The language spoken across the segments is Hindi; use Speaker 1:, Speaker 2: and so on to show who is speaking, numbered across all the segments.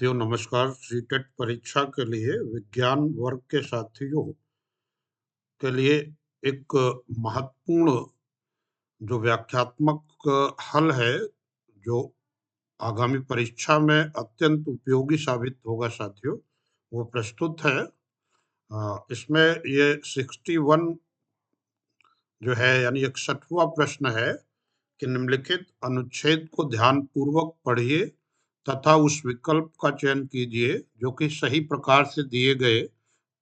Speaker 1: साथियों नमस्कार। सीटेट परीक्षा के लिए विज्ञान वर्ग के साथियों के लिए एक महत्वपूर्ण जो व्याख्यात्मक हल है, जो आगामी परीक्षा में अत्यंत उपयोगी साबित होगा साथियों, वो प्रस्तुत है। इसमें ये 61 जो है यानी 61वां प्रश्न है कि निम्नलिखित अनुच्छेद को ध्यानपूर्वक पढ़िए तथा उस विकल्प का चयन कीजिए जो कि सही प्रकार से दिए गए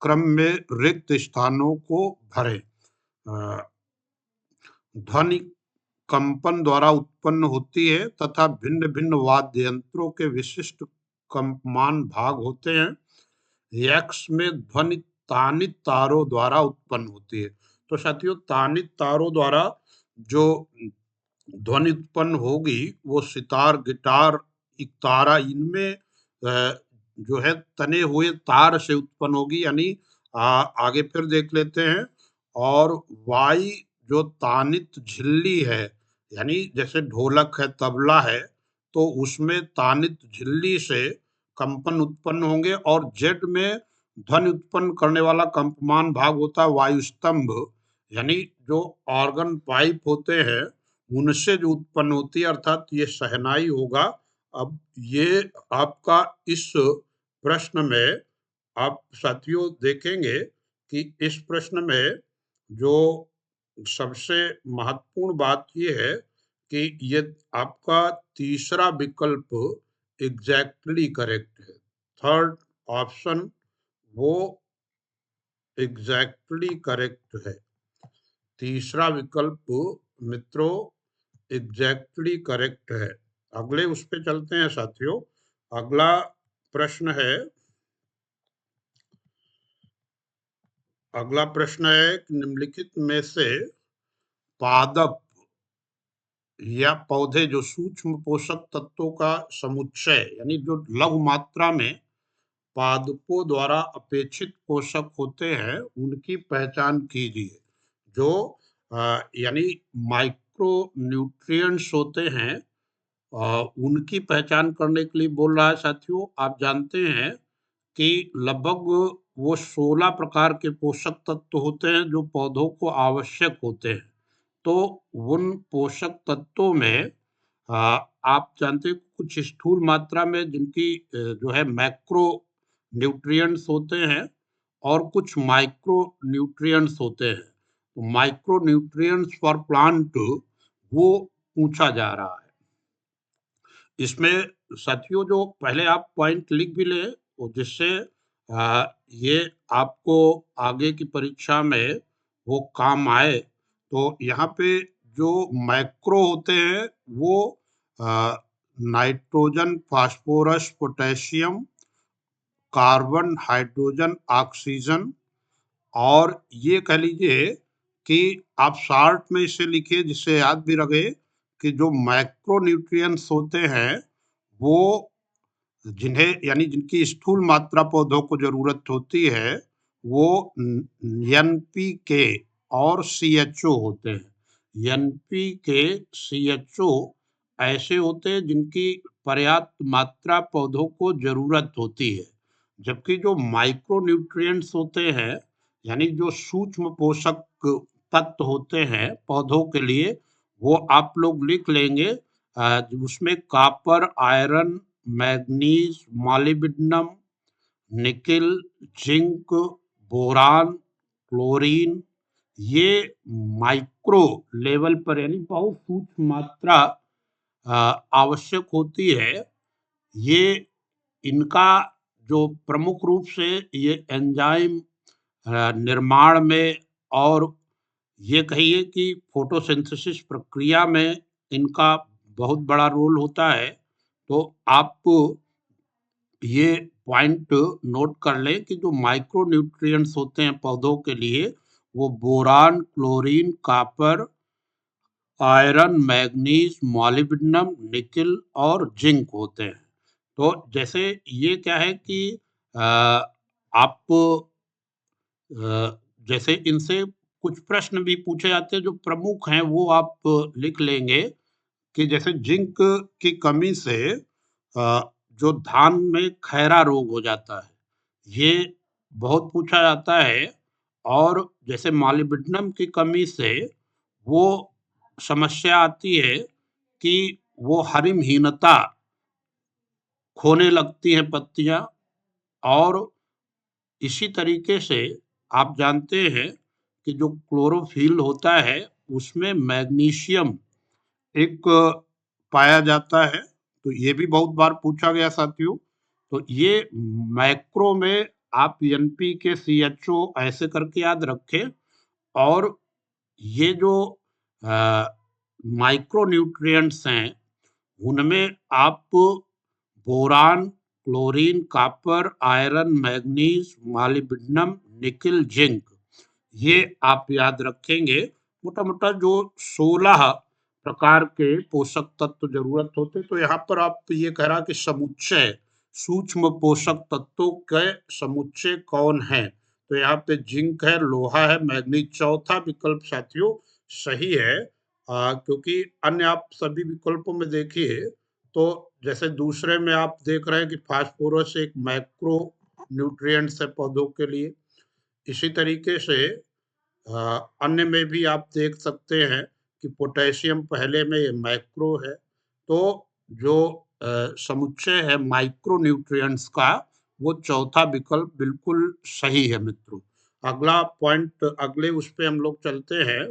Speaker 1: क्रम में रिक्त स्थानों को भरे। ध्वनि कंपन द्वारा उत्पन्न होती है तथा भिन्न भिन्न वाद्य यंत्रों के विशिष्ट कंपमान भाग होते हैं। यक्ष में ध्वनि तानित तारों द्वारा उत्पन्न होती है। तो साथियों, तानित तारों द्वारा जो ध्वनि उत्पन्न होगी वो सितार, गिटार, इकतारा, इनमें जो है तने हुए तार से उत्पन्न होगी। यानी आगे फिर देख लेते हैं। और वाई जो तानित झिल्ली है, यानी जैसे ढोलक है, तबला है, तो उसमें तानित झिल्ली से कंपन उत्पन्न होंगे। और जेड में ध्वनि उत्पन्न करने वाला कंपमान भाग होता है वायु स्तंभ, यानी जो ऑर्गन पाइप होते हैं उनसे जो उत्पन्न होती है, अर्थात ये शहनाई होगा। अब ये आपका इस प्रश्न में आप साथियों देखेंगे कि इस प्रश्न में जो सबसे महत्वपूर्ण बात ये है कि ये आपका तीसरा विकल्प एग्जैक्टली करेक्ट है। थर्ड ऑप्शन वो एग्जैक्टली करेक्ट है। तीसरा विकल्प मित्रों एग्जैक्टली करेक्ट है। अगले उस पे चलते हैं साथियों। अगला प्रश्न है कि निम्नलिखित में से पादप या पौधे जो सूक्ष्म पोषक तत्वों का समुच्चय, यानी जो लघु मात्रा में पादपों द्वारा अपेक्षित पोषक होते हैं, उनकी पहचान कीजिए। जो यानी माइक्रो न्यूट्रिएंट्स होते हैं, उनकी पहचान करने के लिए बोल रहा है साथियों। आप जानते हैं कि लगभग वो 16 प्रकार के पोषक तत्व होते हैं जो पौधों को आवश्यक होते हैं। तो उन पोषक तत्वों में आप जानते हैं कुछ स्थूल मात्रा में जिनकी जो है मैक्रो न्यूट्रिएंट्स होते हैं और कुछ माइक्रो न्यूट्रिएंट्स होते हैं। तो माइक्रो न्यूट्रिएंट्स फॉर प्लांट वो पूछा जा रहा है। इसमें साथियों जो पहले आप पॉइंट लिख भी लें, जिससे ये आपको आगे की परीक्षा में वो काम आए। तो यहाँ पे जो मैक्रो होते हैं वो nitrogen, phosphorus, potassium, carbon, hydrogen, oxygen, और ये कह लीजिए कि आप शार्ट में इसे लिखिए जिससे याद भी रहे कि जो मैक्रो न्यूट्रिएंट्स होते हैं वो जिन्हें यानी जिनकी स्थूल मात्रा पौधों को जरूरत होती है वो एनपीके और सीएचओ होते हैं। एनपीके, सीएचओ ऐसे होते हैं जिनकी पर्याप्त मात्रा पौधों को जरूरत होती है। जबकि जो माइक्रो न्यूट्रिएंट्स होते हैं, यानी जो सूक्ष्म पोषक तत्व होते हैं पौधों के लिए, वो आप लोग लिख लेंगे। उसमें copper, iron, manganese, molybdenum, nickel, zinc, boron, chlorine, ये माइक्रो लेवल पर यानी बहुत सूक्ष्म मात्रा आवश्यक होती है। ये इनका जो प्रमुख रूप से ये एंजाइम निर्माण में और ये कहिए कि फोटोसिंथेसिस प्रक्रिया में इनका बहुत बड़ा रोल होता है। तो आप ये पॉइंट नोट कर लें कि जो माइक्रो न्यूट्रिएंट्स होते हैं पौधों के लिए वो boron, chlorine, copper, iron, manganese, molybdenum, nickel और जिंक होते हैं। तो जैसे ये क्या है कि आप जैसे इनसे कुछ प्रश्न भी पूछे जाते हैं जो प्रमुख हैं वो आप लिख लेंगे कि जैसे जिंक की कमी से जो धान में खैरा रोग हो जाता है, ये बहुत पूछा जाता है। और जैसे मॉलिब्डेनम की कमी से वो समस्या आती है कि वो हरिमहीनता खोने लगती हैं पत्तियां। और इसी तरीके से आप जानते हैं कि जो क्लोरोफिल होता है उसमें मैग्नीशियम एक पाया जाता है। तो ये भी बहुत बार पूछा गया साथियों। तो ये मैक्रो में आप एनपीके सीएचओ ऐसे करके याद रखें। और ये जो माइक्रो न्यूट्रिएंट्स हैं उनमें आप boron, chlorine, copper, iron, manganese, molybdenum, nickel, zinc, ये आप याद रखेंगे। मोटा मोटा जो 16 प्रकार के पोषक तत्व जरूरत होते। तो यहाँ पर आप ये कह रहा कि समुच्चय सूक्ष्म पोषक तत्वों के समुच्चय कौन है। तो यहाँ पे जिंक है, लोहा है, मैग्नीज। चौथा विकल्प साथियों सही है। क्योंकि अन्य आप सभी विकल्पों में देखिए तो जैसे दूसरे में आप देख रहे हैं कि फास्फोरस एक मैक्रो न्यूट्रिएंट्स है पौधों के लिए। इसी तरीके से अन्य में भी आप देख सकते हैं कि पोटेशियम पहले में ये मैक्रो है। तो जो समुच्चय है माइक्रो न्यूट्रिएंट्स का वो चौथा विकल्प बिल्कुल सही है मित्रों। अगला पॉइंट, अगले उस पे हम लोग चलते हैं।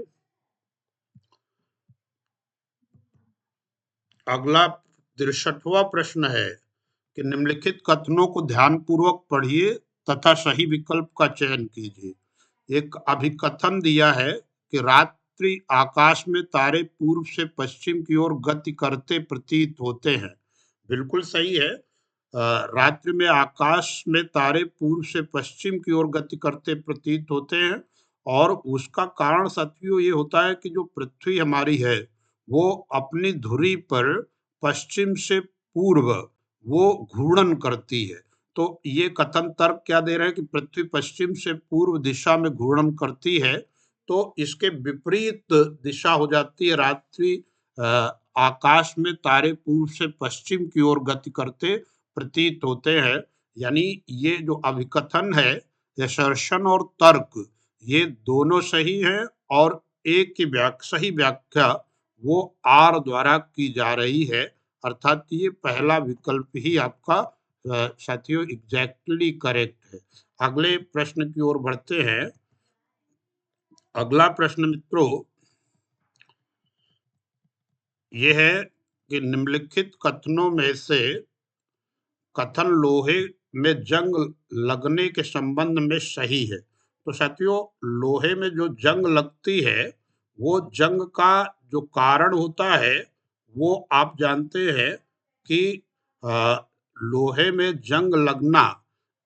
Speaker 1: अगला 63वां प्रश्न है कि निम्नलिखित कथनों को ध्यानपूर्वक पढ़िए तथा सही विकल्प का चयन कीजिए। एक अभिकथन दिया है कि रात्रि आकाश में तारे पूर्व से पश्चिम की ओर गति करते प्रतीत होते हैं। बिल्कुल सही है। रात्रि में आकाश में तारे पूर्व से पश्चिम की ओर गति करते प्रतीत होते हैं। और उसका कारण साथियों ये होता है कि जो पृथ्वी हमारी है वो अपनी धुरी पर पश्चिम से पूर्व वो घूर्णन करती है। तो ये कथन तर्क क्या दे रहे हैं कि पृथ्वी पश्चिम से पूर्व दिशा में घूर्णन करती है। तो इसके विपरीत दिशा हो जाती है। रात्रि आकाश में तारे पूर्व से पश्चिम की ओर गति करते प्रतीत होते हैं। यानी ये जो अभिकथन है, असर्शन और तर्क, ये दोनों सही है। और एक की सही व्याख्या वो आर द्वारा की जा रही है। अर्थात ये पहला विकल्प ही आपका साथियों एग्जैक्टली करेक्ट है। अगले प्रश्न की ओर बढ़ते हैं। अगला प्रश्न मित्रों ये है कि निम्नलिखित कथनों में से कथन लोहे में जंग लगने के संबंध में सही है। तो साथियों लोहे में जो जंग लगती है वो जंग का जो कारण होता है वो आप जानते हैं कि लोहे में जंग लगना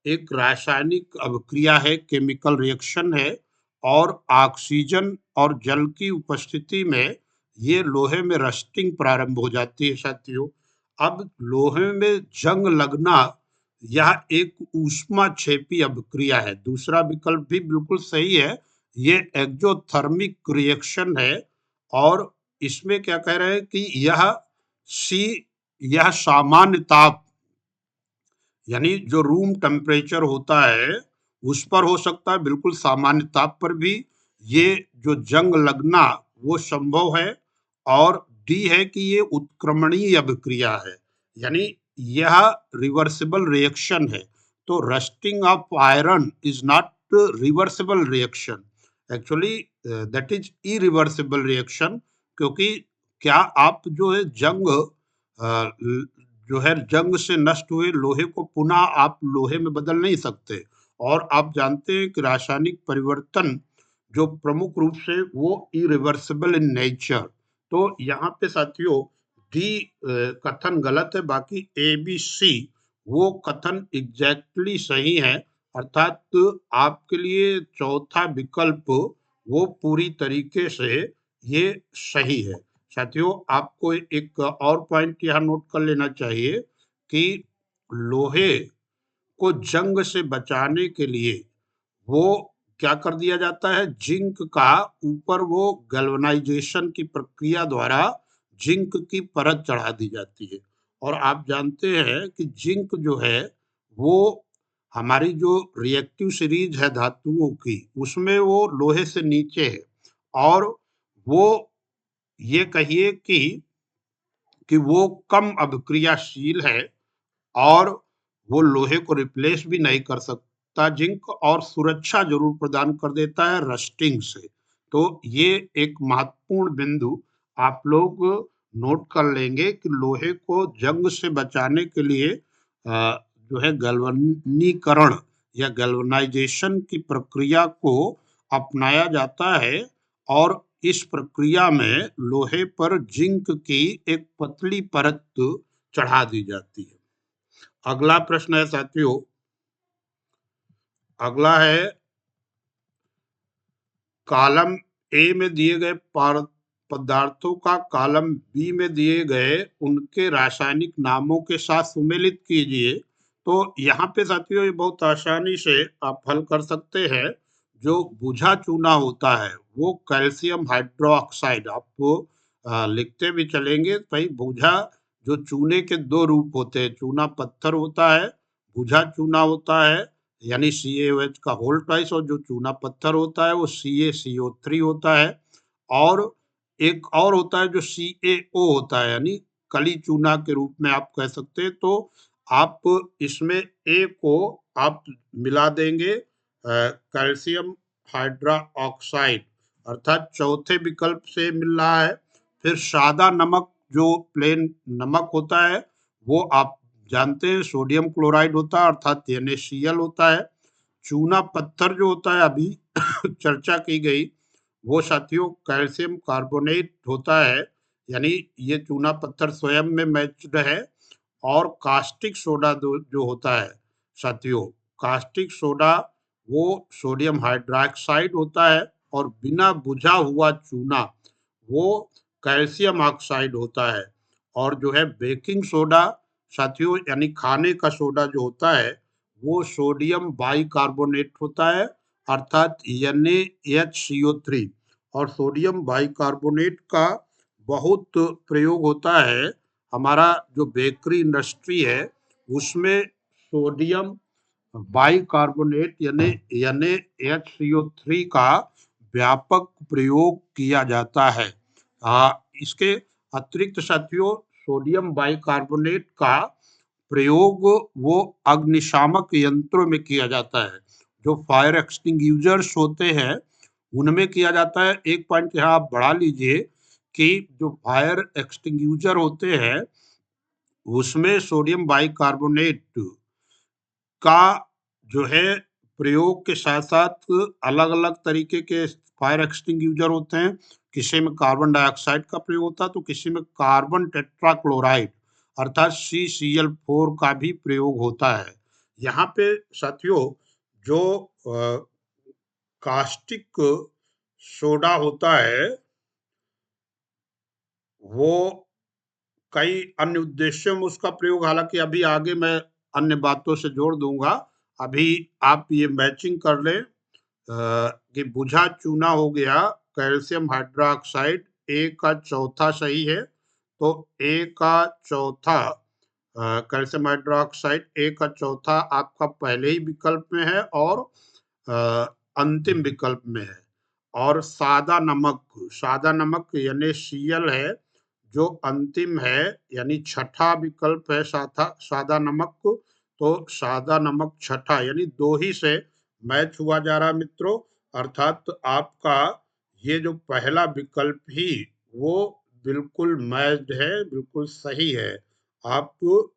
Speaker 1: एक रासायनिक अभिक्रिया है, केमिकल रिएक्शन है। और ऑक्सीजन और जल की उपस्थिति में ये लोहे में रस्टिंग प्रारंभ हो जाती है साथियों। अब लोहे में जंग लगना यह एक ऊष्माक्षेपी अभिक्रिया है। दूसरा विकल्प भी बिल्कुल सही है। ये एक्सोथर्मिक रिएक्शन है। और इसमें क्या कह रहे हैं कि यह सामान्य ताप यानी जो रूम टेम्परेचर होता है उस पर हो सकता है, बिल्कुल सामान्य ताप पर भी ये जो जंग लगना वो संभव है। और डी है कि ये उत्क्रमणीय अभिक्रिया है, यानी यह रिवर्सिबल रिएक्शन है। तो rusting of iron is not reversible reaction, actually that is irreversible reaction. क्योंकि क्या आप जो है जंग जो है जंग से नष्ट हुए लोहे को पुनः आप लोहे में बदल नहीं सकते। और आप जानते हैं कि रासायनिक परिवर्तन जो प्रमुख रूप से वो इरिवर्सिबल इन नेचर। तो यहाँ पे साथियों डी कथन गलत है। बाकी ए बी सी वो कथन एग्जैक्टली सही है। अर्थात आपके लिए चौथा विकल्प वो पूरी तरीके से ये सही है। साथियों आपको एक और पॉइंट यहाँ नोट कर लेना चाहिए कि लोहे को जंग से बचाने के लिए वो क्या कर दिया जाता है, जिंक का ऊपर वो गैल्वेनाइजेशन की प्रक्रिया द्वारा जिंक की परत चढ़ा दी जाती है। और आप जानते हैं कि जिंक जो है वो हमारी जो रिएक्टिव सीरीज है धातुओं की उसमें वो लोहे से नीचे है, और वो ये कहिए कि वो कम अभिक्रियाशील है, और वो लोहे को रिप्लेस भी नहीं कर सकता जिंक, और सुरक्षा जरूर प्रदान कर देता है रस्टिंग से। तो ये एक महत्वपूर्ण बिंदु आप लोग नोट कर लेंगे कि लोहे को जंग से बचाने के लिए जो है गैल्वनीकरण या गैल्वनाइजेशन की प्रक्रिया को अपनाया जाता है, और इस प्रक्रिया में लोहे पर जिंक की एक पतली परत चढ़ा दी जाती है। अगला प्रश्न है साथियों, अगला है कॉलम ए में दिए गए पदार्थों का कॉलम बी में दिए गए उनके रासायनिक नामों के साथ सुमेलित कीजिए। तो यहाँ पे साथियों ये बहुत आसानी से आप हल कर सकते हैं। जो बुझा चूना होता है वो कैल्शियम हाइड्रोक्साइड, आपको लिखते भी चलेंगे भाई। बुझा जो चूने के दो रूप होते हैं, चूना पत्थर होता है, बुझा चूना होता है यानी CaOH का होल ट्वाइस, और जो चूना पत्थर होता है वो CaCO3 होता है, और एक और होता है जो CaO होता है यानी कली चूना के रूप में आप कह सकते हैं। तो आप इसमें ए को आप मिला देंगे कैल्शियम हाइड्रा ऑक्साइड, अर्थात चौथे विकल्प से मिल रहा है। फिर सादा नमक जो प्लेन नमक होता है वो आप जानते हैं सोडियम क्लोराइड होता है, अर्थात NaCl होता है। चूना पत्थर जो होता है अभी चर्चा की गई वो साथियों कैल्शियम कार्बोनेट होता है, यानी ये चूना पत्थर स्वयं में मैच्ड है। और कास्टिक सोडा जो होता है साथियों, कास्टिक सोडा वो सोडियम हाइड्रोक्साइड होता है, और बिना बुझा हुआ चूना वो कैल्शियम ऑक्साइड होता है। और जो है बेकिंग सोडा साथियों यानी खाने का सोडा जो होता है वो सोडियम बाइकार्बोनेट होता है, अर्थात NaHCO3। और सोडियम बाइकार्बोनेट का बहुत प्रयोग होता है, हमारा जो बेकरी इंडस्ट्री है उसमें सोडियम बाइकार्बोनेट यानी NaHCO3 का व्यापक प्रयोग किया जाता है। इसके अतिरिक्त साथियों सोडियम बाइकार्बोनेट का प्रयोग वो अग्निशामक यंत्रों में किया जाता है, जो फायर एक्सटिंग्विशर्स होते हैं उनमें किया जाता है। एक पॉइंट यहाँ आप बढ़ा लीजिए कि जो फायर एक्सटिंग्विशर होते हैं उसमें सोडियम बाइकार्बोनेट का जो है प्रयोग के साथ साथ अलग अलग तरीके के फायर एक्सटिंग्विशर होते हैं। किसी में कार्बन डाइऑक्साइड का प्रयोग होता है तो किसी में कार्बन टेट्राक्लोराइड अर्थात CCl4 का भी प्रयोग होता है। यहाँ पे साथियों जो कास्टिक सोडा होता है वो कई अन्य उद्देश्यों में उसका प्रयोग, हालांकि अभी आगे मैं अन्य बातों से जोड़ दूंगा। अभी आप ये मैचिंग कर लें कि बुझा चूना हो गया कैल्शियम हाइड्रोक्साइड, ए का चौथा सही है। तो ए का चौथा कैल्शियम हाइड्रोक्साइड ए का चौथा आपका पहले ही विकल्प में है और अंतिम विकल्प में है। और सादा नमक यानी Cl है जो अंतिम है, यानी छठा विकल्प है सादा नमक। तो सादा नमक छठा यानी दो ही से मैच हुआ जा रहा मित्रों, अर्थात आपका ये जो पहला विकल्प ही वो बिल्कुल मैच्ड है, बिल्कुल सही है। आप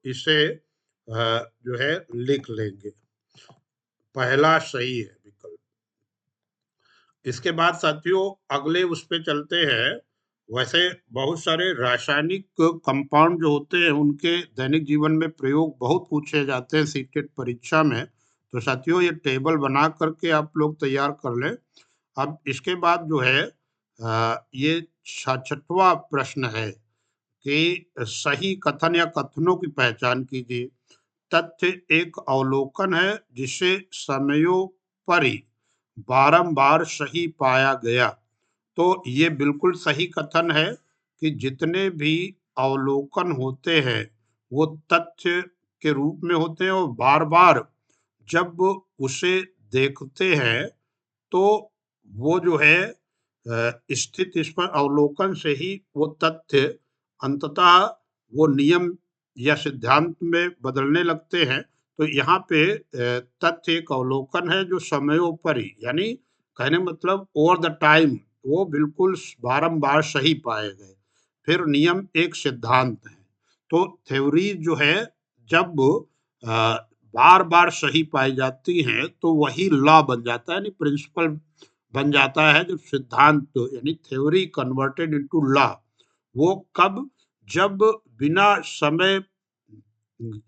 Speaker 1: इसे जो है लिख लेंगे, पहला सही है विकल्प। इसके बाद साथियों अगले उस पे चलते हैं। वैसे बहुत सारे रासायनिक कंपाउंड जो होते हैं उनके दैनिक जीवन में प्रयोग बहुत पूछे जाते हैं सीटेट परीक्षा में। तो साथियों ये टेबल बना करके आप लोग तैयार कर लें। अब इसके बाद जो है ये छठवां प्रश्न है कि सही कथन या कथनों की पहचान कीजिए। तथ्य एक अवलोकन है जिसे समयोपरि बारंबार सही पाया गया। तो ये बिल्कुल सही कथन है कि जितने भी अवलोकन होते हैं वो तथ्य के रूप में होते हैं और बार बार जब उसे देखते हैं तो वो जो है स्थित इस पर अवलोकन से ही वो तथ्य अंततः वो नियम या सिद्धांत में बदलने लगते हैं। तो यहाँ पे तथ्य एक अवलोकन है जो समयोपरि यानी कहने मतलब ओवर द टाइम वो बिल्कुल बारंबार सही पाए गए। फिर नियम एक सिद्धांत है। तो थ्योरी जो है जब बार बार सही पाई जाती हैं तो वही लॉ बन जाता है यानी प्रिंसिपल बन जाता है। जब सिद्धांत यानी थ्योरी कन्वर्टेड इनटू लॉ वो कब जब बिना समय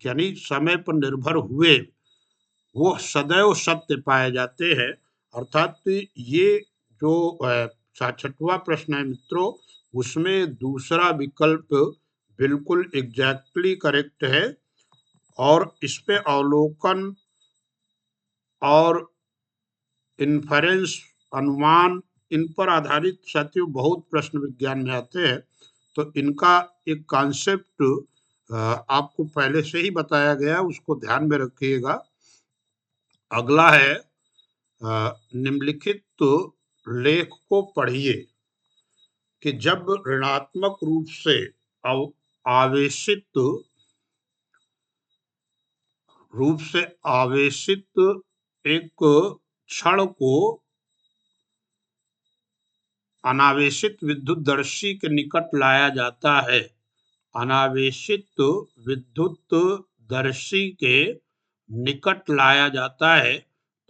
Speaker 1: यानी समय पर निर्भर हुए वो सदैव सत्य पाए जाते हैं। अर्थात ये जो 66वां प्रश्न है मित्रों उसमें दूसरा विकल्प बिल्कुल एग्जैक्टली करेक्ट है और इस पे अवलोकन और इन्फरेंस अनुमान इन पर आधारित साथियों बहुत प्रश्न विज्ञान में आते हैं। तो इनका एक कॉन्सेप्ट आपको पहले से ही बताया गया उसको ध्यान में रखिएगा। अगला है निम्नलिखित लेख को पढ़िए कि जब ऋणात्मक रूप से आवेशित एक क्षण को अनावेशित विद्युतदर्शी के निकट लाया जाता है। अनावेशित विद्युतदर्शी के निकट लाया जाता है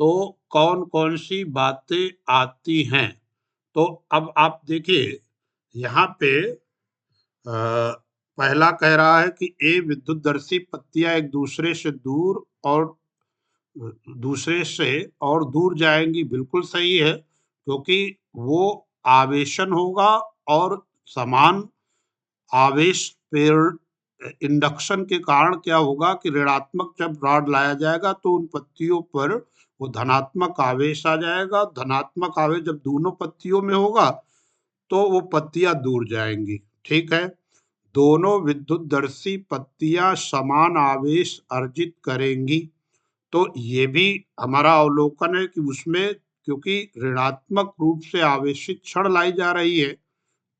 Speaker 1: तो कौन कौन सी बातें आती हैं। तो अब आप देखिए यहाँ पे पहला कह रहा है कि ए विद्युतदर्शी पत्तियां एक दूसरे से और दूर जाएंगी। बिल्कुल सही है क्योंकि वो आवेशन होगा और समान आवेश इंडक्शन के कारण क्या होगा कि ऋणात्मक जब रॉड लाया जाएगा तो उन पत्तियों पर वो धनात्मक आवेश आ जाएगा। धनात्मक आवेश जब दोनों पत्तियों में होगा तो वो पत्तियां दूर जाएंगी। ठीक है, दोनों विद्युतदर्शी पत्तियां समान आवेश अर्जित करेंगी। तो ये भी हमारा अवलोकन है कि उसमें क्योंकि ऋणात्मक रूप से आवेशित क्षण लाई जा रही है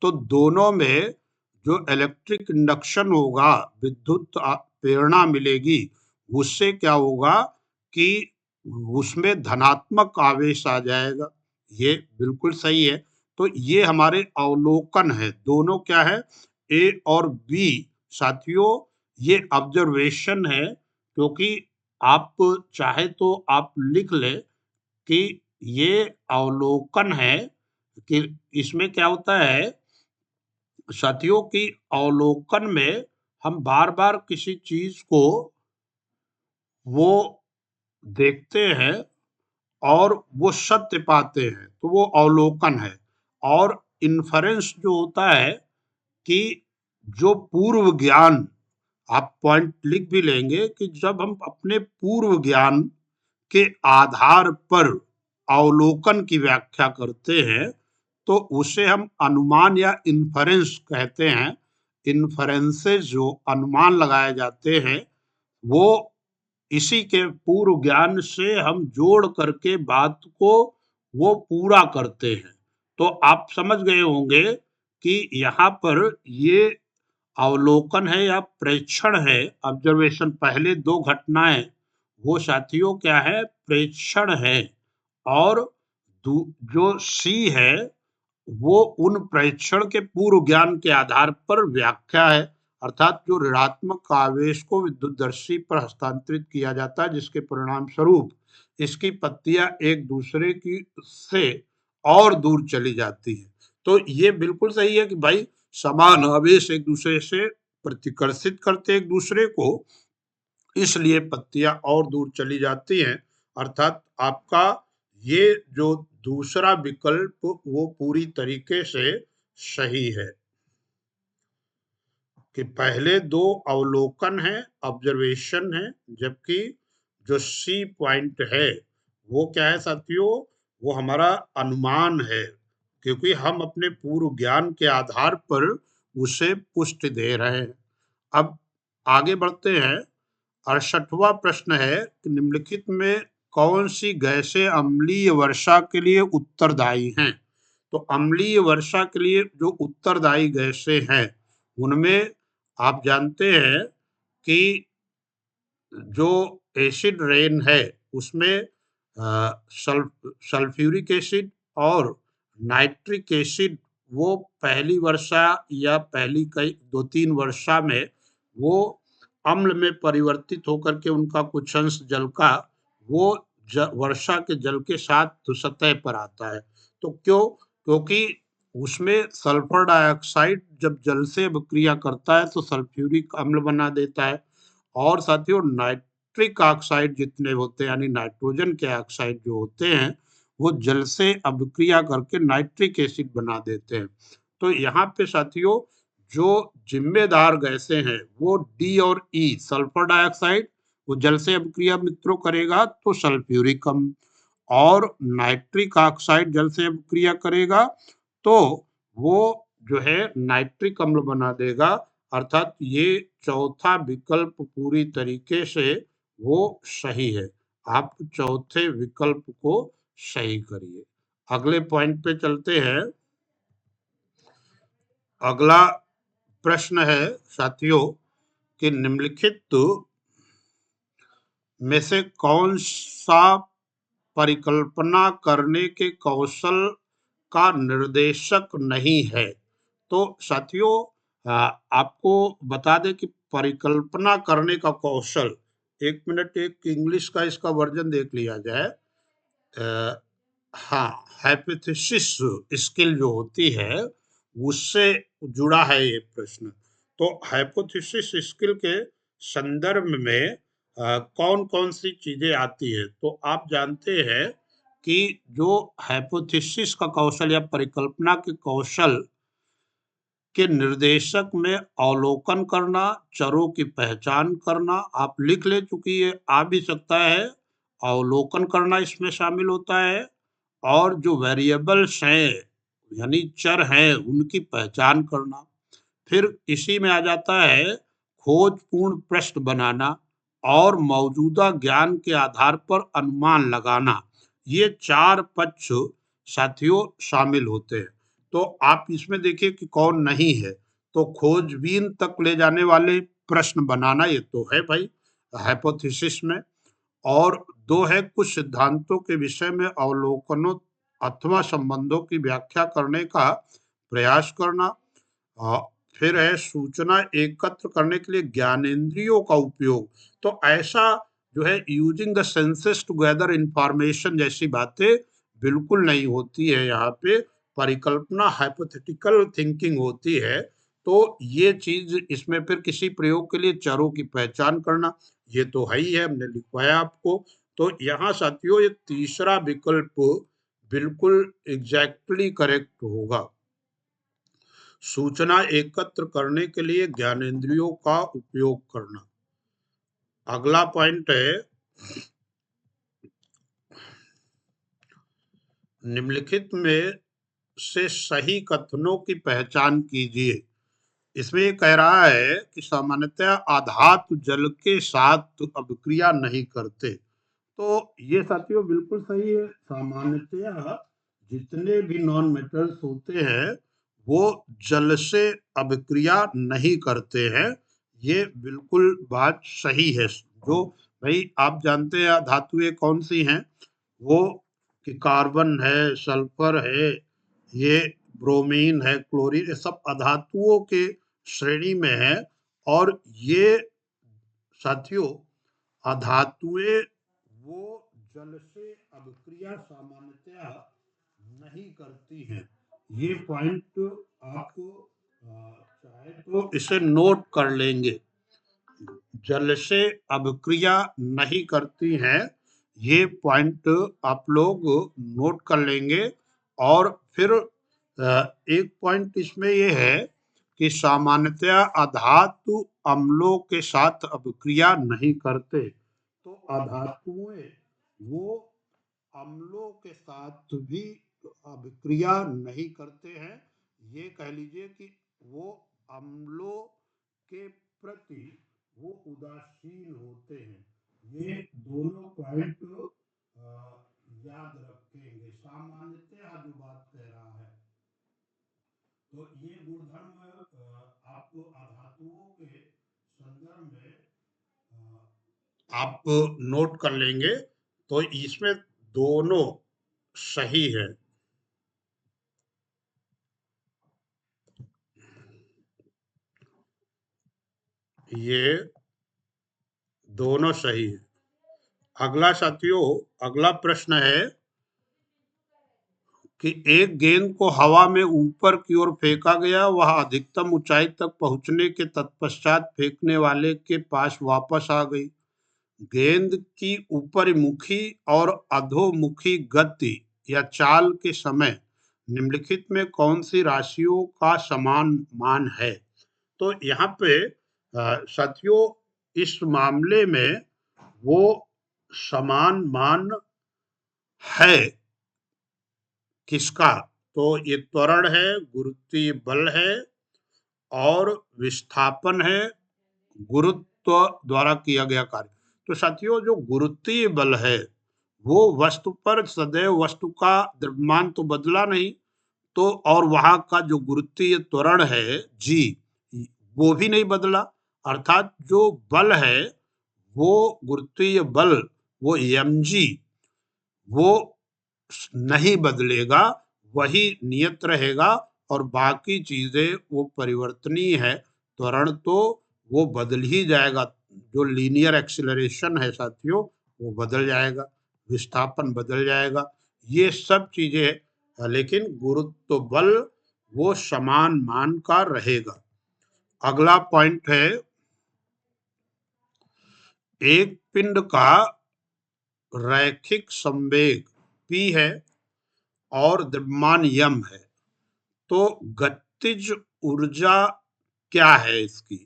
Speaker 1: तो दोनों में जो इलेक्ट्रिक इंडक्शन होगा विद्युत प्रेरणा मिलेगी उससे क्या होगा कि उसमें धनात्मक आवेश आ जाएगा। ये बिल्कुल सही है। तो ये हमारे अवलोकन है। दोनों क्या है ए और बी साथियों ये ऑब्जर्वेशन है क्योंकि आप चाहे तो आप लिख ले कि ये अवलोकन है कि इसमें क्या होता है साथियों की अवलोकन में हम बार बार किसी चीज को वो देखते हैं और वो सत्य पाते हैं तो वो अवलोकन है। और इन्फरेंस जो होता है कि जो पूर्व ज्ञान आप पॉइंट लिख भी लेंगे कि जब हम अपने पूर्व ज्ञान के आधार पर अवलोकन की व्याख्या करते हैं तो उसे हम अनुमान या इन्फरेंस कहते हैं। इन्फरेंसेस जो अनुमान लगाए जाते हैं वो इसी के पूर्व ज्ञान से हम जोड़ करके बात को वो पूरा करते हैं। तो आप समझ गए होंगे कि यहाँ पर ये अवलोकन है या प्रेक्षण है। ऑब्जर्वेशन पहले दो घटनाएं वो साथियों क्या है प्रेक्षण है और जो सी है वो उन प्रेक्षण के पूर्व ज्ञान के आधार पर व्याख्या है। अर्थात जो ऋणात्मक आवेश को विद्युतदर्शी पर हस्तांतरित किया जाता है जिसके परिणाम स्वरूप इसकी पत्तियां एक दूसरे की से और दूर चली जाती है। तो ये बिल्कुल सही है कि भाई समान आवेश एक दूसरे से प्रतिकर्षित करते एक दूसरे को इसलिए पत्तियां और दूर चली जाती हैं। अर्थात आपका ये जो दूसरा विकल्प वो पूरी तरीके से सही है कि पहले दो अवलोकन है ऑब्जर्वेशन है जबकि जो सी पॉइंट है वो क्या है साथियों वो हमारा अनुमान है क्योंकि हम अपने पूर्व ज्ञान के आधार पर उसे पुष्टि दे रहे हैं। अब आगे बढ़ते हैं। 68वां प्रश्न है कि निम्नलिखित में कौन सी गैसें अम्लीय वर्षा के लिए उत्तरदायी हैं। तो अम्लीय वर्षा के लिए जो उत्तरदायी गैसें हैं उनमें आप जानते हैं कि जो एसिड रेन है उसमें सल्फ्यूरिक एसिड और नाइट्रिक एसिड वो पहली वर्षा या पहली कई 2-3 वर्षा में वो अम्ल में परिवर्तित होकर के उनका कुछ अंश जल का वो वर्षा के जल के साथ सतह पर आता है। तो क्योंकि उसमें सल्फर डाइऑक्साइड जब जल से अभिक्रिया करता है तो सल्फ्यूरिक अम्ल बना देता है और साथियों नाइट्रिक ऑक्साइड जितने होते हैं यानी नाइट्रोजन के ऑक्साइड जो होते हैं वो जल से अभिक्रिया करके नाइट्रिक एसिड बना देते हैं। तो यहाँ पे साथियों जो जिम्मेदार गैसें हैं वो डी और ई सल्फर डाइऑक्साइड वो जल से अभिक्रिया मित्रों करेगा तो सल्फ्यूरिक अम्ल और नाइट्रिक ऑक्साइड जल से अभिक्रिया करेगा तो वो जो है नाइट्रिक अम्ल बना देगा। अर्थात ये चौथा विकल्प पूरी तरीके से वो सही है। आप चौथे विकल्प को सही करिए। अगले पॉइंट पे चलते हैं। अगला प्रश्न है साथियों कि निम्नलिखित में से कौन सा परिकल्पना करने के कौशल का निर्देशक नहीं है। तो साथियों आपको बता दें कि परिकल्पना करने का कौशल, एक मिनट एक इंग्लिश का इसका वर्जन देख लिया जाए। हाँ, हाइपोथेसिस स्किल जो होती है उससे जुड़ा है ये प्रश्न। तो हाइपोथेसिस स्किल के संदर्भ में कौन कौन सी चीजें आती है। तो आप जानते हैं कि जो हाइपोथेसिस का कौशल या परिकल्पना के कौशल के निर्देशक में अवलोकन करना, चरों की पहचान करना, आप लिख ले चूंकि ये आ भी सकता है, अवलोकन करना इसमें शामिल होता है और जो वेरिएबल्स हैं यानी चर हैं उनकी पहचान करना। फिर इसी में आ जाता है खोजपूर्ण प्रश्न बनाना और मौजूदा ज्ञान के आधार पर अनुमान लगाना। ये 4 पक्ष साथियों शामिल होते हैं। तो आप इसमें देखिए कि कौन नहीं है। तो खोजबीन तक ले जाने वाले प्रश्न बनाना ये तो है भाई हाइपोथेसिस में। और 2 है कुछ सिद्धांतों के विषय में अवलोकनों अथवा संबंधों की व्याख्या करने का प्रयास करना। हाँ, फिर है सूचना एकत्र करने के लिए ज्ञानेंद्रियों का उपयोग। तो ऐसा जो है using the senses to gather information जैसी बातें बिल्कुल नहीं होती है। यहाँ पे परिकल्पना हाइपोथेटिकल थिंकिंग होती है। तो ये चीज इसमें फिर किसी प्रयोग के लिए चरों की पहचान करना ये तो है ही है, हमने लिखवाया आपको। तो यहाँ साथियों ये तीसरा विकल्प बिल्कुल एग्जैक्टली करेक्ट होगा। सूचना एकत्र करने के लिए ज्ञानेंद्रियों का उपयोग करना। अगला पॉइंट है निम्नलिखित में से सही कथनों की पहचान कीजिए। इसमें ये कह रहा है कि सामान्यतः आधातु जल के साथ अभिक्रिया नहीं करते। तो ये साथियों बिल्कुल सही है। सामान्यतः जितने भी नॉन मेटल्स होते हैं वो जल से अभिक्रिया नहीं करते हैं। ये बिल्कुल बात सही है। जो भाई आप जानते हैं धातुएं कौन सी हैं वो कि कार्बन है, सल्फर है, ये ब्रोमीन है, क्लोरीन, ये सब अधातुओं के श्रेणी में है। और ये साथियों अधातुएं वो जल से अभिक्रिया सामान्यतया नहीं करती हैं। ये पॉइंट आप चाहे तो इसे नोट कर लेंगे। जल से अभिक्रिया नहीं करती हैं ये पॉइंट आप लोग नोट कर लेंगे। और फिर एक पॉइंट इसमें ये है कि सामान्यतया अधातु अम्लों के साथ अभिक्रिया नहीं करते। तो अधातुएं वो अम्लों के साथ भी अभिक्रिया नहीं करते हैं। ये कह लीजिए कि वो अम्लों के प्रति वो उदासीन होते हैं। ये दोनों पॉइंट याद रखेंगे। सामान्यतः जो बात कह रहा है, तो ये गुणधर्म आपको अधातुओं के संदर्भ में आप नोट कर लेंगे, तो इसमें दोनों सही है। ये दोनों सही है। अगला साथियों, अगला प्रश्न है कि एक गेंद को हवा में ऊपर की ओर फेंका गया, वह अधिकतम ऊंचाई तक पहुंचने के तत्पश्चात फेंकने वाले के पास वापस आ गई। गेंद की ऊपरमुखी और अधोमुखी गति या चाल के समय निम्नलिखित में कौन सी राशियों का समान मान है? तो यहाँ पे साथियों, इस मामले में वो समान मान है किसका? तो ये त्वरण है, गुरुत्वीय बल है और विस्थापन है, गुरुत्व द्वारा किया गया कार्य। तो साथियों, जो गुरुत्वीय बल है वो वस्तु पर सदैव वस्तु का द्रव्यमान तो बदला नहीं, तो और वहां का जो गुरुत्वीय त्वरण है जी, वो भी नहीं बदला। अर्थात जो बल है वो गुरुत्वीय बल, वो mg, वो नहीं बदलेगा, वही नियत रहेगा और बाकी चीजें वो परिवर्तनीय है। त्वरण तो वो बदल ही जाएगा, जो लीनियर एक्सीलरेशन है साथियों वो बदल जाएगा, विस्थापन बदल जाएगा, ये सब चीजें, लेकिन गुरुत्व बल वो समान मान का रहेगा। अगला पॉइंट है, एक पिंड का रैखिक संवेग p है और द्रव्यमान m है, तो गतिज ऊर्जा क्या है इसकी?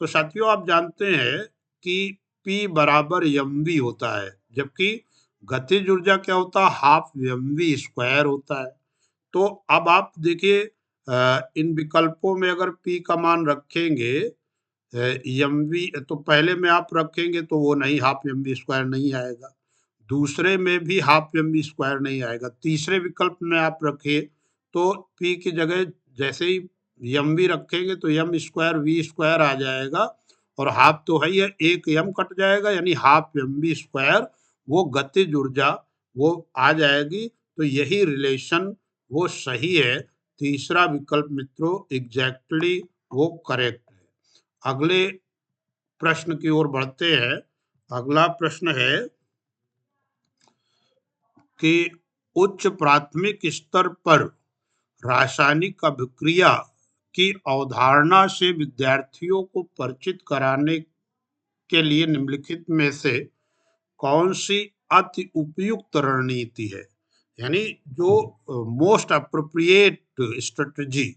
Speaker 1: तो साथियों, आप जानते हैं कि P बराबर mv होता है, जबकि गतिज ऊर्जा क्या होता है? हाफ mv स्क्वायर होता है। तो अब आप देखिए, इन विकल्पों में अगर P का मान रखेंगे mv, तो पहले में आप रखेंगे तो वो नहीं, हाफ mv स्क्वायर नहीं आएगा। दूसरे में भी हाफ mv स्क्वायर नहीं आएगा। तीसरे विकल्प में आप रखिए तो p की जगह जैसे ही mv रखेंगे तो m स्क्वायर v स्क्वायर आ जाएगा, और हाफ तो है ही है, एक m कट जाएगा, यानी हाफ mv स्क्वायर वो गतिज ऊर्जा वो आ जाएगी। तो यही रिलेशन वो सही है। तीसरा विकल्प मित्रों एग्जैक्टली वो करेक्ट है। अगले प्रश्न की ओर बढ़ते हैं। अगला प्रश्न है कि उच्च प्राथमिक स्तर पर रासायनिक अभिक्रिया की अवधारणा से विद्यार्थियों को परिचित कराने के लिए निम्नलिखित में से कौन सी अति उपयुक्त रणनीति है? यानी जो मोस्ट अप्रोप्रिएट स्ट्रेटजी,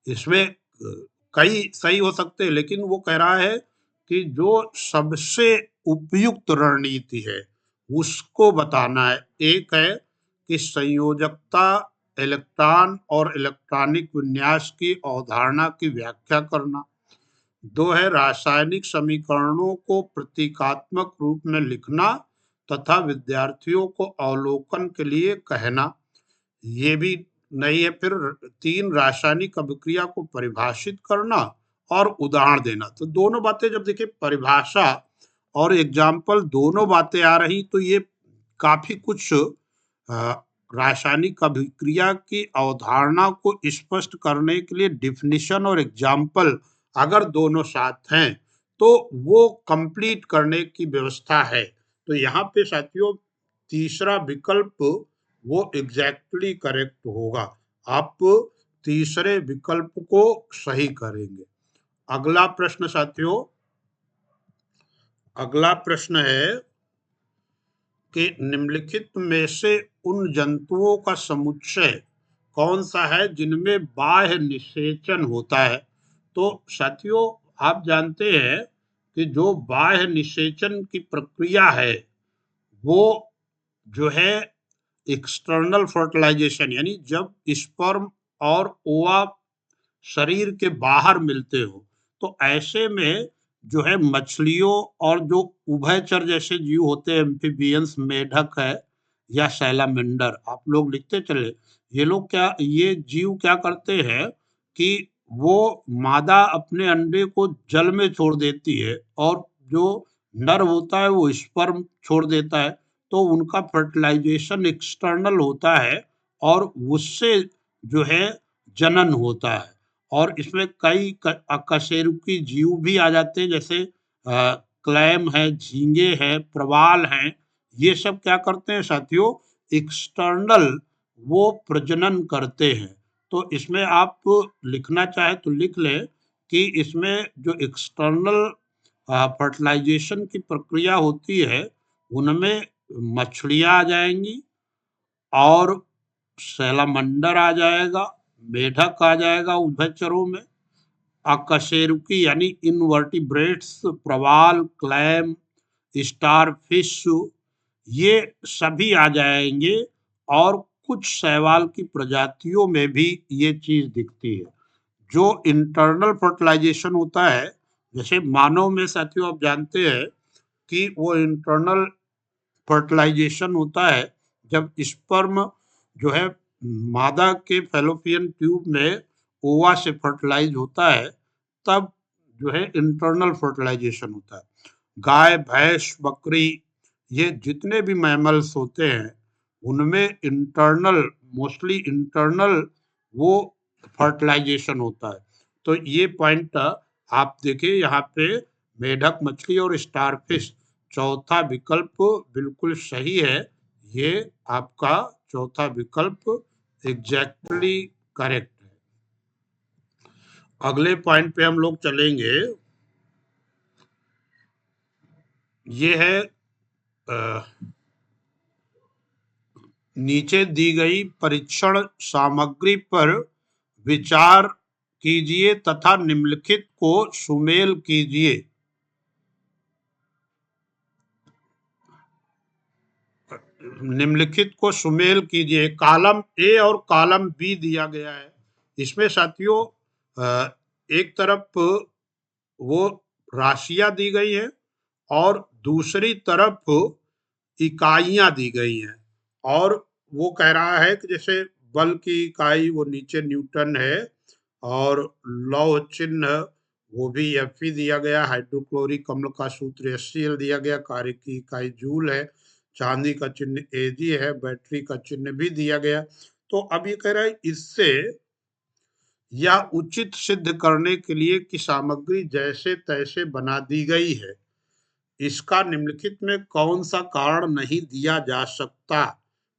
Speaker 1: इसमें कई सही हो सकते हैं, लेकिन वो कह रहा है कि जो सबसे उपयुक्त रणनीति है उसको बताना है। एक है कि संयोजकता, इलेक्ट्रॉन और इलेक्ट्रॉनिक विन्यास की अवधारणा की व्याख्या करना। दो है रासायनिक समीकरणों को प्रतीकात्मक रूप में लिखना तथा विद्यार्थियों को अवलोकन के लिए कहना, ये भी नहीं है। फिर तीन रासायनिक अभिक्रिया को परिभाषित करना और उदाहरण देना। तो दोनों बातें जब देखिए परिभाषा और एग्जाम्पल दोनों बातें आ रही, तो ये काफी कुछ रासायनिक अभिक्रिया की अवधारणा को स्पष्ट करने के लिए डिफिनीशन और एग्जाम्पल अगर दोनों साथ हैं तो वो कंप्लीट करने की व्यवस्था है। तो यहाँ पे साथियों तीसरा विकल्प वो एग्जैक्टली करेक्ट होगा। आप तीसरे विकल्प को सही करेंगे। अगला प्रश्न साथियों, अगला प्रश्न है कि निम्नलिखित में से उन जंतुओं का समुच्चय कौन सा है जिनमें बाह्य निषेचन होता है? तो साथियों, आप जानते हैं कि जो बाह्य निषेचन की प्रक्रिया है वो जो है एक्सटर्नल फर्टिलाइजेशन, यानी जब स्पर्म और ओवा शरीर के बाहर मिलते हो, तो ऐसे में जो है मछलियों और जो उभयचर जैसे जीव होते हैं, एम्फीबियंस, मेढक है या सैलामेंडर, आप लोग लिखते चले, ये जीव क्या करते हैं कि वो मादा अपने अंडे को जल में छोड़ देती है और जो नर होता है वो स्पर्म छोड़ देता है, तो उनका फर्टिलाइजेशन एक्सटर्नल होता है और उससे जो है जनन होता है। और इसमें कई अकशेरुकी जीव भी आ जाते हैं, जैसे क्लैम है, झींगे है, प्रवाल हैं। ये सब क्या करते हैं साथियों, एक्सटर्नल वो प्रजनन करते हैं। तो इसमें आप लिखना चाहे तो लिख लें कि इसमें जो एक्सटर्नल फर्टिलाइजेशन की प्रक्रिया होती है उनमें मछलियां आ जाएंगी और सैलामंडर आ जाएगा, मेढक आ जाएगा उभयचरों में, अकशेरुकी यानी इनवर्टिब्रेट्स, प्रवाल, क्लैम, स्टारफिश, ये सभी आ जाएंगे। और कुछ शैवाल की प्रजातियों में भी ये चीज दिखती है। जो इंटरनल फर्टिलाइजेशन होता है, जैसे मानव में साथियों आप जानते हैं कि वो इंटरनल फर्टिलाइजेशन होता है जब स्पर्म जो है मादा के फैलोपियन ट्यूब में ओवा से फर्टिलाइज होता है, तब जो है इंटरनल फर्टिलाइजेशन होता है। गाय, भैंस, बकरी, ये जितने भी मैमल्स होते हैं उनमें इंटरनल, मोस्टली इंटरनल वो फर्टिलाइजेशन होता है। तो ये पॉइंट आप देखिए यहाँ पे, मेढक मछली और स्टारफिश, चौथा विकल्प बिल्कुल सही है। ये आपका चौथा विकल्प एग्जैक्टली करेक्ट है। अगले पॉइंट पे हम लोग चलेंगे। ये है नीचे दी गई परीक्षण सामग्री पर विचार कीजिए तथा निम्नलिखित को सुमेल कीजिए। निम्नलिखित को सुमेल कीजिए। कॉलम ए और कॉलम बी दिया गया है। इसमें साथियों एक तरफ वो राशियां दी गई है और दूसरी तरफ इकाइयां दी गई हैं। और वो कह रहा है कि जैसे बल की इकाई वो नीचे न्यूटन है और लौह चिन्ह वो भी एफ दिया गया, हाइड्रोक्लोरिक अम्ल का सूत्र HCl दिया गया, कार्य की इकाई जूल है, चांदी का चिन्ह Ag है, बैटरी का चिन्ह भी दिया गया। तो अब ये कह रहा है इससे यह उचित सिद्ध करने के लिए कि सामग्री जैसे तैसे बना दी गई है, इसका निम्नलिखित में कौन सा कारण नहीं दिया जा सकता।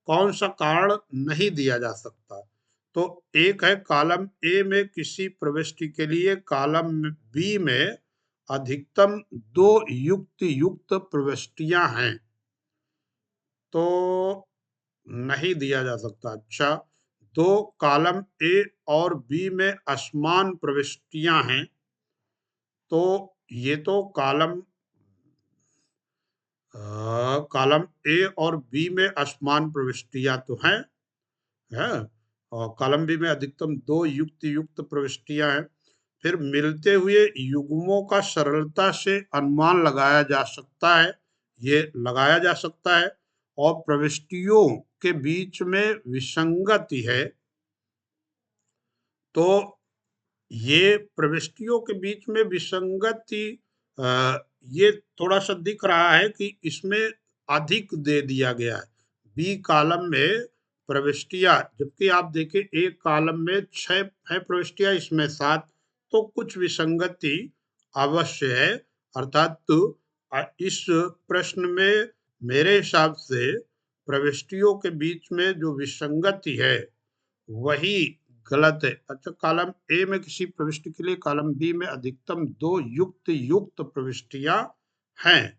Speaker 1: कौन सा कारण नहीं दिया जा सकता? तो एक है कॉलम ए में किसी प्रविष्टि के लिए कॉलम बी में अधिकतम 2 युक्त युक्त प्रविष्टियां हैं, तो नहीं दिया जा सकता। अच्छा, दो कॉलम ए और बी में असमान प्रविष्टियां हैं, तो ये तो कॉलम ए और बी में असमान प्रविष्टियां तो हैं, है, और कॉलम बी में अधिकतम 2 युक्त युक्त प्रविष्टियां हैं। फिर मिलते हुए युग्मों का सरलता से अनुमान लगाया जा सकता है, ये लगाया जा सकता है। और प्रविष्टियों के बीच में विसंगति है, तो ये प्रविष्टियों के बीच में विसंगति ये थोड़ा सा दिख रहा है कि इसमें अधिक दे दिया गया है बी कॉलम में प्रविष्टियां, जबकि आप देखें एक कॉलम में 6 है प्रविष्टियां, इसमें 7, तो कुछ विसंगति अवश्य है। अर्थात इस प्रश्न में मेरे हिसाब से प्रविष्टियों के बीच में जो विसंगति है वही गलत है। अच्छा, कॉलम ए में किसी प्रविष्टि के लिए कॉलम बी में अधिकतम 2 युक्त युक्त प्रविष्टियां हैं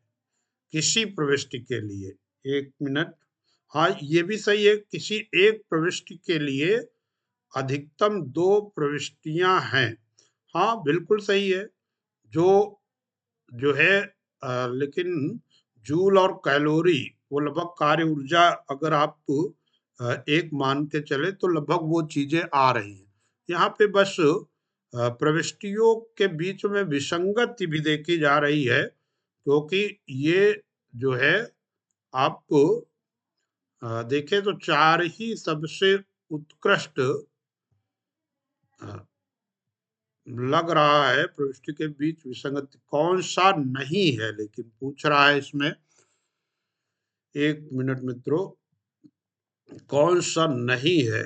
Speaker 1: किसी प्रविष्टि के लिए। एक मिनट, हाँ ये भी सही है, किसी एक प्रविष्टि के लिए अधिकतम 2 प्रविष्टियां हैं। हाँ बिल्कुल सही है। जो जो है लेकिन जूल और कैलोरी वो लगभग कार्य ऊर्जा अगर आप एक मान के चले तो लगभग वो चीजें आ रही हैं। यहाँ पे बस प्रविष्टियों के बीच में विसंगति भी देखी जा रही है, क्योंकि ये जो है आप देखें तो 4 ही सबसे उत्कृष्ट लग रहा है। प्रविष्टि के बीच विसंगति कौन सा नहीं है, लेकिन पूछ रहा है इसमें। 1 मिनट मित्रों, कौन सा नहीं है,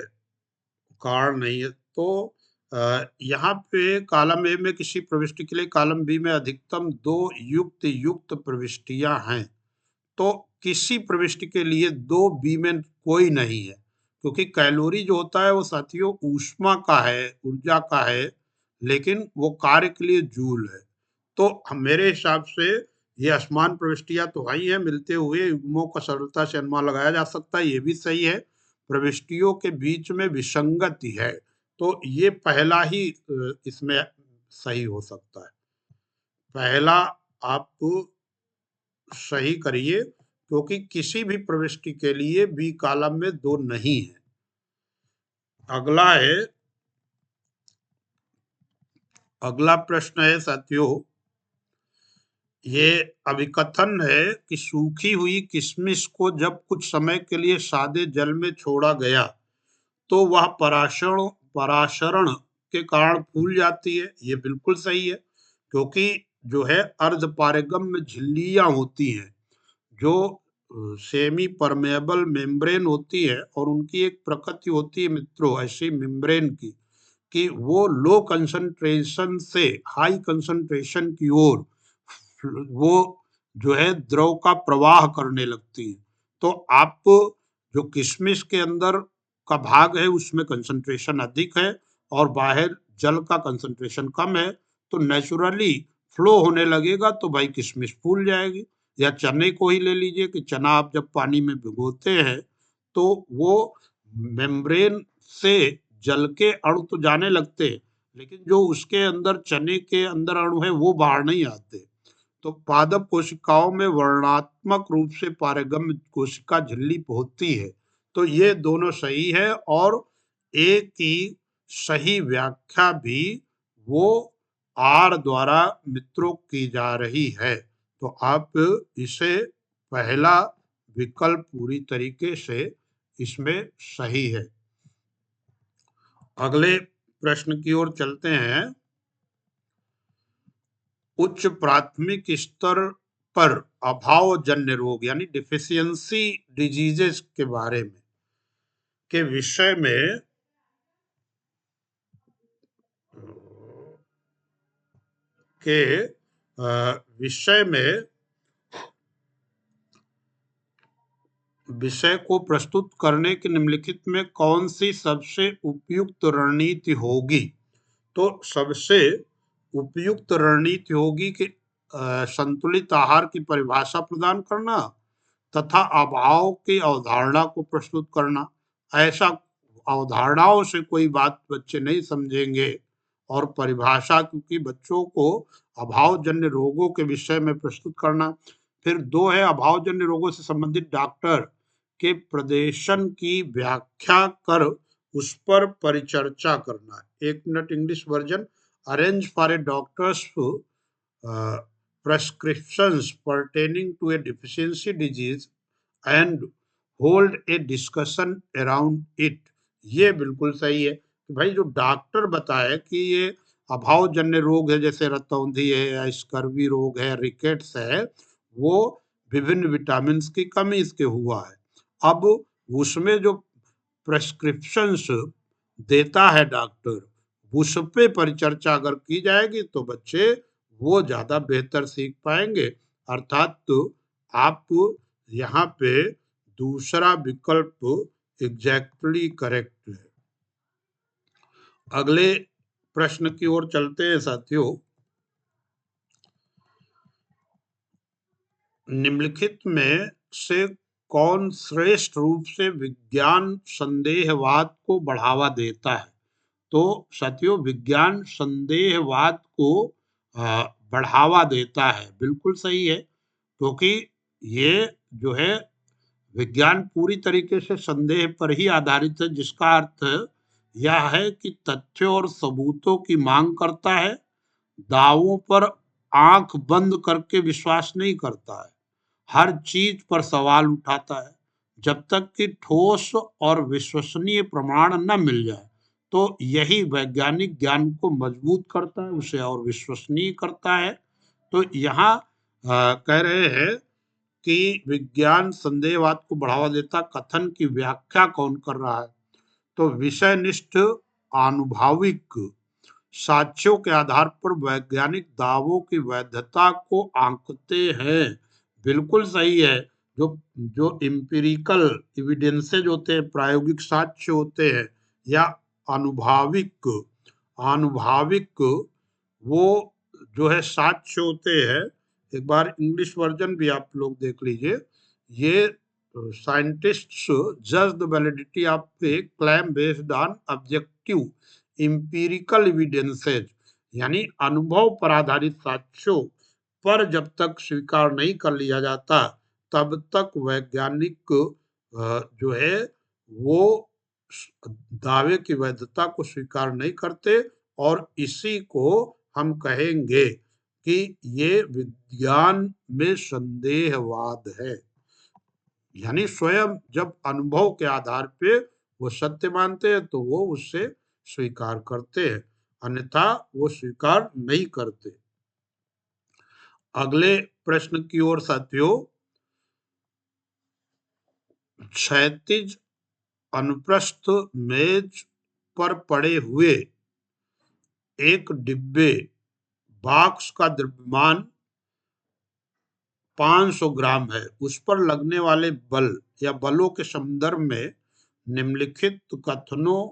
Speaker 1: कारण नहीं है। तो यहाँ पे कॉलम ए में किसी प्रविष्टि के लिए कॉलम बी में अधिकतम 2 युक्त युक्त प्रविष्टियां हैं, तो किसी प्रविष्टि के लिए 2 बी में कोई नहीं है, क्योंकि कैलोरी जो होता है वो साथियों ऊष्मा का है, ऊर्जा का है, लेकिन वो कार्य के लिए जूल है। तो मेरे हिसाब से ये असमान प्रविष्टियां तो आई हैं, मिलते हुए युग्मों का सरलता से अनुमान लगाया जा सकता है, ये भी सही है। प्रविष्टियों के बीच में विसंगति है, तो ये पहला ही इसमें सही हो सकता है। पहला आप सही करिए, क्योंकि किसी भी प्रविष्टि के लिए बी कॉलम में 2 नहीं है। अगला प्रश्न है साथियों, ये अभिकथन है कि सूखी हुई किशमिश को जब कुछ समय के लिए सादे जल में छोड़ा गया तो वह पराशरण के कारण फूल जाती है। ये बिल्कुल सही है, क्योंकि जो है अर्धपारगम्य झिल्लियां होती हैं जो सेमी परमेबल मेम्ब्रेन होती है, और उनकी एक प्रकृति होती है मित्रों ऐसी मेम्ब्रेन की कि वो लो कंसंट्रेशन से हाई कंसंट्रेशन की ओर वो जो है द्रव का प्रवाह करने लगती है। तो आप जो किशमिश के अंदर का भाग है उसमें कंसंट्रेशन अधिक है और बाहर जल का कंसंट्रेशन कम है, तो नेचुरली फ्लो होने लगेगा, तो भाई किशमिश फूल जाएगी। या चने को ही ले लीजिए कि चना आप जब पानी में भिगोते हैं तो वो मेम्ब्रेन से जल के अणु तो जाने लगते हैं, लेकिन जो उसके अंदर चने के अंदर अणु है वो बाहर नहीं आते। तो पादप कोशिकाओं में वर्णात्मक रूप से पारगम्य कोशिका झिल्ली होती है। तो ये दोनों सही है, और एक की सही व्याख्या भी वो आर द्वारा मित्रों की जा रही है। तो आप इसे पहला विकल्प पूरी तरीके से इसमें सही है। अगले प्रश्न की ओर चलते हैं। उच्च प्राथमिक स्तर पर अभावजन्य रोग यानी डिफिशियंसी डिजीजेस के बारे में के विषय में के विषय में विषय को प्रस्तुत करने के निम्नलिखित में कौन सी सबसे उपयुक्त रणनीति होगी। तो सबसे उपयुक्त रणनीति होगी कि संतुलित आहार की परिभाषा प्रदान करना तथा अभाव की अवधारणा को प्रस्तुत करना। ऐसा अवधारणाओं से कोई बात बच्चे नहीं समझेंगे, और परिभाषा क्योंकि बच्चों को अभावजन्य रोगों के विषय में प्रस्तुत करना। फिर 2 है अभावजन्य रोगों से संबंधित डॉक्टर के प्रदर्शन की व्याख्या कर उस पर परिचर्चा करना। 1 minute English version. Arrange for a doctors prescriptions pertaining to a deficiency disease and hold a discussion around it। ये बिल्कुल सही है कि भाई जो डॉक्टर बताए कि ये अभावजन्य रोग है, जैसे रतौंधी है या स्कर्वी रोग है, रिकेट्स है, वो विभिन्न विटामिन की कमी इसके हुआ है। अब उसमें जो प्रेस्क्रिप्शंस देता है डॉक्टर, उस पे परिचर्चा अगर की जाएगी तो बच्चे वो ज्यादा बेहतर सीख पाएंगे। अर्थात तो आप यहाँ पे दूसरा विकल्प एग्जैक्टली करेक्ट है। अगले प्रश्न की ओर चलते हैं साथियों। निम्नलिखित में से कौन श्रेष्ठ रूप से विज्ञान संदेहवाद को बढ़ावा देता है। तो साथियों विज्ञान संदेहवाद को बढ़ावा देता है, बिल्कुल सही है, क्योंकि ये जो है विज्ञान पूरी तरीके से संदेह पर ही आधारित है, जिसका अर्थ यह है कि तथ्यों और सबूतों की मांग करता है, दावों पर आंख बंद करके विश्वास नहीं करता है, हर चीज पर सवाल उठाता है। जब तक कि ठोस और विश्वसनीय प्रमाण न मिल जाए, तो यही वैज्ञानिक ज्ञान को मजबूत करता है, उसे और विश्वसनीय करता है। तो यहाँ कह रहे हैं कि विज्ञान संदेहवाद को बढ़ावा देता, कथन की व्याख्या कौन कर रहा है? तो विषयनिष्ठ आनुभाविक साक्ष्यों के आधार पर वैज्ञानिक दावों की वैधता को आंकते हैं। बिल्कुल सही है। जो जो इम्पिरिकल एविडेंसेज होते हैं, प्रायोगिक साक्ष्य होते हैं, या अनुभाविक आनुभाविक वो जो है साक्ष्य होते हैं। एक बार इंग्लिश वर्जन भी आप लोग देख लीजिए। ये साइंटिस्ट्स जज the validity of A claim based on objective empirical evidences, यानी अनुभव पर आधारित साक्ष्यों पर जब तक स्वीकार नहीं कर लिया जाता, तब तक वैज्ञानिक जो है वो दावे की वैधता को स्वीकार नहीं करते, और इसी को हम कहेंगे कि ये विज्ञान में संदेहवाद है। यानी स्वयं जब अनुभव के आधार पे वो सत्य मानते हैं तो वो उससे स्वीकार करते हैं, अन्यथा वो स्वीकार नहीं करते। अगले प्रश्न की ओर साथियों, क्षैतिज अनुप्रस्थ मेज पर पड़े हुए एक डिब्बे बॉक्स का द्रव्यमान 500 ग्राम है। उस पर लगने वाले बल या बलों के संदर्भ में निम्नलिखित कथनों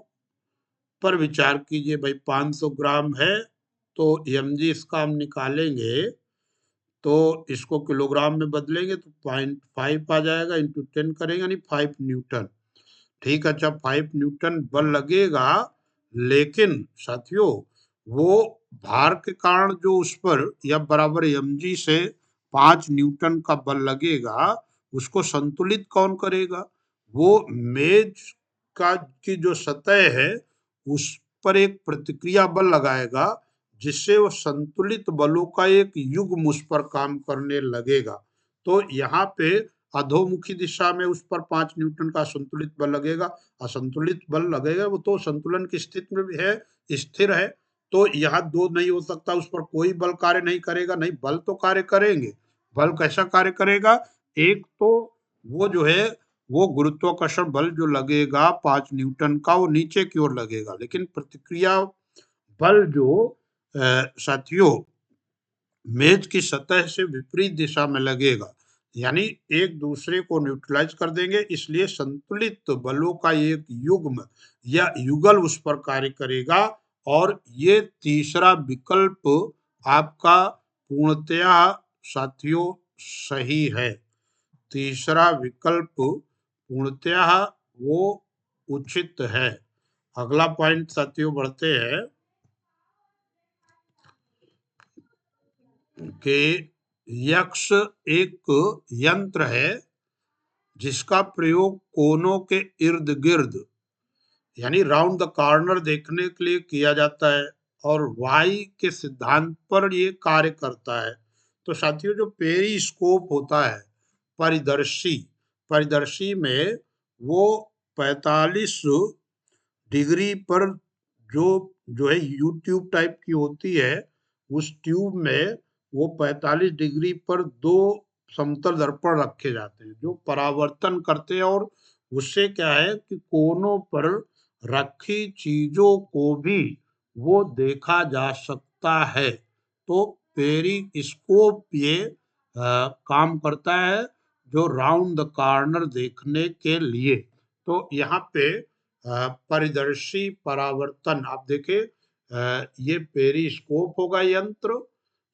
Speaker 1: पर विचार कीजिए। भाई 500 ग्राम है तो mg इसका हम निकालेंगे तो इसको किलोग्राम में बदलेंगे तो 0.5 आ जाएगा, इंटू 10 करेंगे यानी 5 न्यूटन। ठीक है, अच्छा 5 न्यूटन बल लगेगा, लेकिन साथियों वो भार के कारण जो उस पर या बराबर mg से 5 न्यूटन का बल लगेगा, उसको संतुलित कौन करेगा? वो मेज का की जो सतह है उस पर एक प्रतिक्रिया बल लगाएगा, जिससे वो संतुलित बलों का एक युग्म उस पर काम करने लगेगा। तो यहाँ पे अधोमुखी दिशा में उस पर 5 न्यूटन का संतुलित बल लगेगा। असंतुलित बल लगेगा वो तो संतुलन की स्थिति में भी है, स्थिर है, तो यहाँ दो नहीं हो सकता, उस पर कोई बल कार्य नहीं करेगा। नहीं, बल तो कार्य करेंगे। बल कैसा कार्य करेगा? एक तो वो जो है वो गुरुत्वाकर्षण बल जो लगेगा 5 न्यूटन का, वो नीचे की ओर लगेगा, लेकिन प्रतिक्रिया बल जो साथियों मेज की सतह से विपरीत दिशा में लगेगा, यानी एक दूसरे को न्यूट्रलाइज कर देंगे, इसलिए संतुलित बलों का एक युग्म या युगल उस पर कार्य करेगा। और ये तीसरा विकल्प आपका पूर्णतया साथियों सही है। तीसरा विकल्प पूर्णतया वो उचित है। अगला पॉइंट साथियों बढ़ते हैं कि यक्ष एक यंत्र है जिसका प्रयोग कोनों के इर्द गिर्द यानी राउंड द कॉर्नर देखने के लिए किया जाता है, और वाई के सिद्धांत पर ये कार्य करता है। तो साथियों जो पेरिस्कोप होता है, परिदर्शी, परिदर्शी में वो 45 डिग्री पर जो जो है यूट्यूब टाइप की होती है, उस ट्यूब में वो 45 डिग्री पर दो समतल दर्पण रखे जाते हैं जो परावर्तन करते हैं, और उससे क्या है कि कोनों पर रखी चीजों को भी वो देखा जा सकता है। तो पेरिस्कोप ये काम करता है जो राउंड द कॉर्नर देखने के लिए। तो यहाँ पे परिदर्शी परावर्तन आप देखें, ये पेरिस्कोप होगा यंत्र,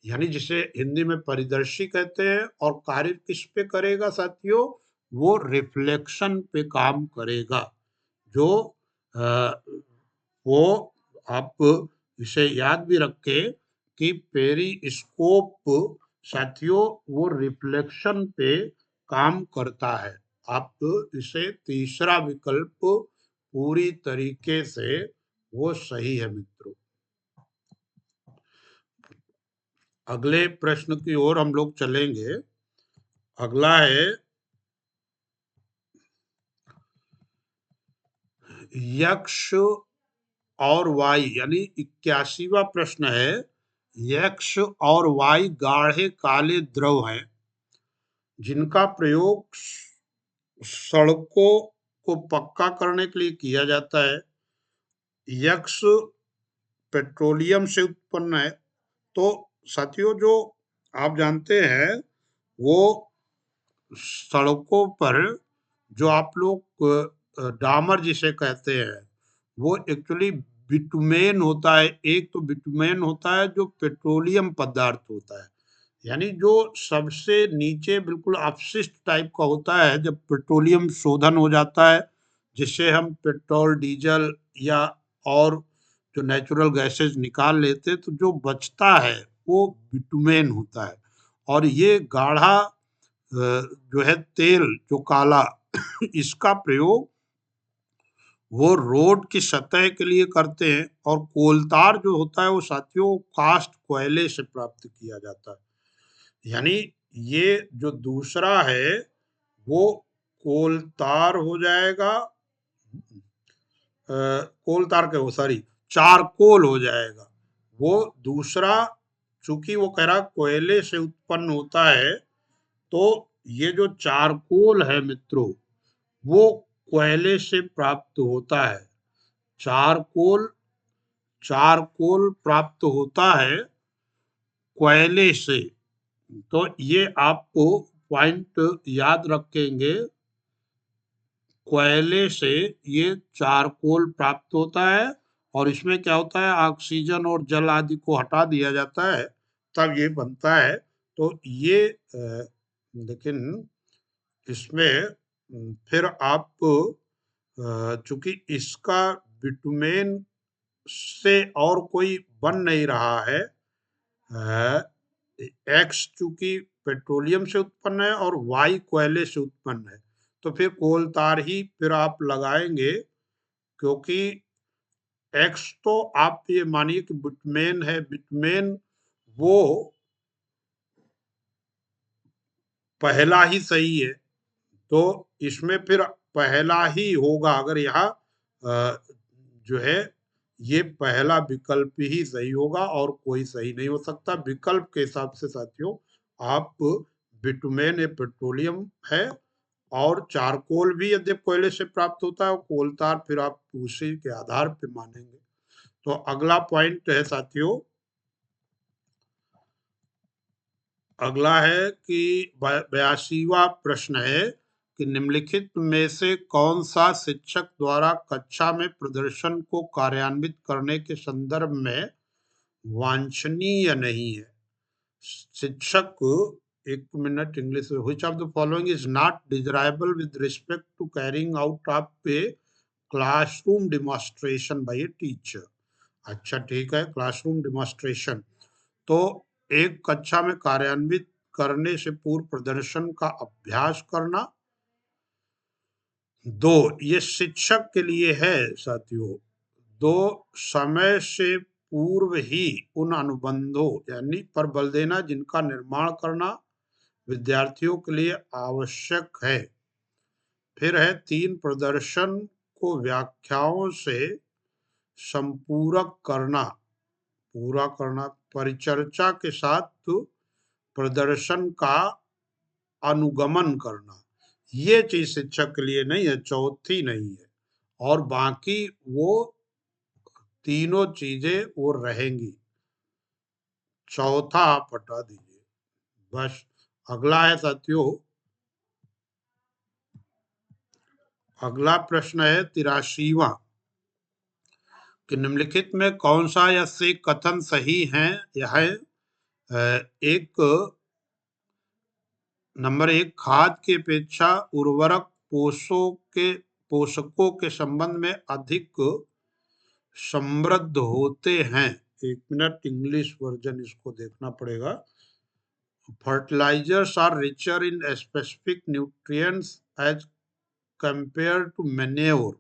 Speaker 1: यानी जिसे हिंदी में परिदर्शी कहते हैं, और कार्य किस पे करेगा साथियों? वो रिफ्लेक्शन पे काम करेगा। जो वो आप इसे याद भी रखें कि पेरिस्कोप साथियों वो रिफ्लेक्शन पे काम करता है। आप इसे तीसरा विकल्प पूरी तरीके से वो सही है मित्रों। अगले प्रश्न की ओर हम लोग चलेंगे। अगला है यक्ष और वाई, यानी 81वां प्रश्न है। यक्ष और वाई गाढ़े काले द्रव हैं जिनका प्रयोग सड़कों को पक्का करने के लिए किया जाता है। यक्ष पेट्रोलियम से उत्पन्न है। तो साथियों, जो आप जानते हैं, वो सड़कों पर जो आप लोग डामर जिसे कहते हैं, वो एक्चुअली बिटुमेन होता है। एक तो बिटुमेन होता है जो पेट्रोलियम पदार्थ होता है, यानी जो सबसे नीचे बिल्कुल अपशिष्ट टाइप का होता है। जब पेट्रोलियम शोधन हो जाता है, जिससे हम पेट्रोल डीजल या और जो नेचुरल गैसेस निकाल लेते, तो जो बचता है वो बिटुमेन होता है। और ये गाढ़ा जो है तेल, जो काला इसका प्रयोग वो रोड की सतह के लिए करते हैं। और कोलतार जो होता है वो साथियों कास्ट कोयले से प्राप्त किया जाता है। यानी ये जो दूसरा है वो कोलतार हो जाएगा, कोलतार के वो सॉरी चारकोल हो जाएगा। वो दूसरा, चूंकि वो कह रहा कोयले से उत्पन्न होता है, तो ये जो चारकोल है मित्रों, वो कोयले से प्राप्त होता है। चारकोल चारकोल प्राप्त होता है कोयले से। तो ये आपको पॉइंट याद रखेंगे। कोयले से ये चारकोल प्राप्त होता है, और इसमें क्या होता है, ऑक्सीजन और जल आदि को हटा दिया जाता है, तब ये बनता है। तो ये लेकिन इसमें फिर आप चूंकि इसका बिटुमेन से और कोई बन नहीं रहा है, एक्स चूंकि पेट्रोलियम से उत्पन्न है और वाई कोयले से उत्पन्न है, तो फिर कोल तार ही फिर आप लगाएंगे। क्योंकि एक्स तो आप ये मानिए कि बिटमेन है, बिटमेन वो पहला ही सही है। तो इसमें फिर पहला ही होगा। अगर यहाँ जो है ये पहला विकल्प ही सही होगा और कोई सही नहीं हो सकता। विकल्प के हिसाब से साथियों, आप बिटुमेन या पेट्रोलियम है, और चारकोल भी यदि कोयले से प्राप्त होता है, कोल तार फिर आप उसी के आधार पे मानेंगे। तो अगला पॉइंट है साथियों, अगला है कि 82वां प्रश्न है कि निम्नलिखित में से कौन सा शिक्षक द्वारा कक्षा में प्रदर्शन को कार्यान्वित करने के संदर्भ में वांछनीय नहीं है। शिक्षक, एक मिनट इंग्लिश में, which of the following is not desirable with respect to carrying out of a classroom demonstration by a teacher. अच्छा ठीक है, क्लासरूम डेमोन्स्ट्रेशन। तो एक कक्षा में कार्यान्वित करने से पूर्व प्रदर्शन का अभ्यास करना। दो, ये शिक्षक के लिए है साथियों। दो, समय से पूर्व ही उन अनुबंधों यानी पर बल देना जिनका निर्माण करना विद्यार्थियों के लिए आवश्यक है। फिर है तीन, प्रदर्शन को व्याख्याओं से संपूरक करना, पूरा करना। परिचर्चा के साथ प्रदर्शन का अनुगमन करना। ये चीज शिक्षक के लिए नहीं है, चौथी नहीं है। और बाकी वो तीनों चीजें वो रहेंगी। चौथा आप हटा दीजिए बस। अगला है साथियों, अगला प्रश्न है 83वां कि निम्नलिखित में कौन सा या से कथन सही है। यह है एक, नंबर एक, खाद की अपेक्षा उर्वरक पोषकों के संबंध में अधिक समृद्ध होते हैं। एक मिनट, इंग्लिश वर्जन इसको देखना पड़ेगा। Fertilizers are richer in specific nutrients as compare to manure.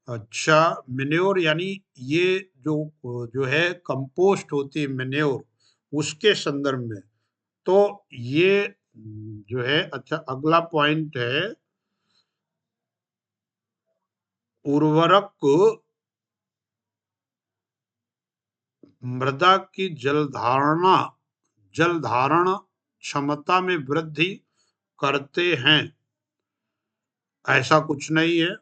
Speaker 1: अच्छा, मेन्योर यानी ये जो जो है कंपोस्ट होती है मेन्योर, उसके संदर्भ में। तो ये जो है, अच्छा अगला पॉइंट है उर्वरक मृदा की जल धारण क्षमता में वृद्धि करते हैं। ऐसा कुछ नहीं है।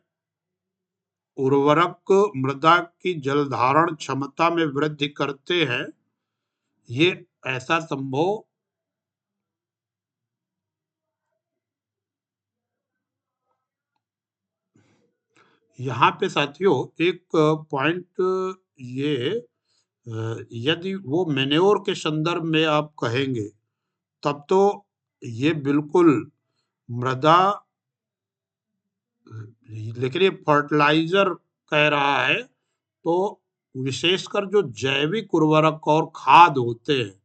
Speaker 1: उर्वरक मृदा की जल धारण क्षमता में वृद्धि करते हैं, ये ऐसा संभव। यहाँ पे साथियों एक पॉइंट ये, यदि वो मेन्योर के संदर्भ में आप कहेंगे तब तो ये बिल्कुल मृदा, लेकिन ये फर्टिलाइजर कह रहा है, तो विशेषकर जो जैविक उर्वरक और खाद होते हैं,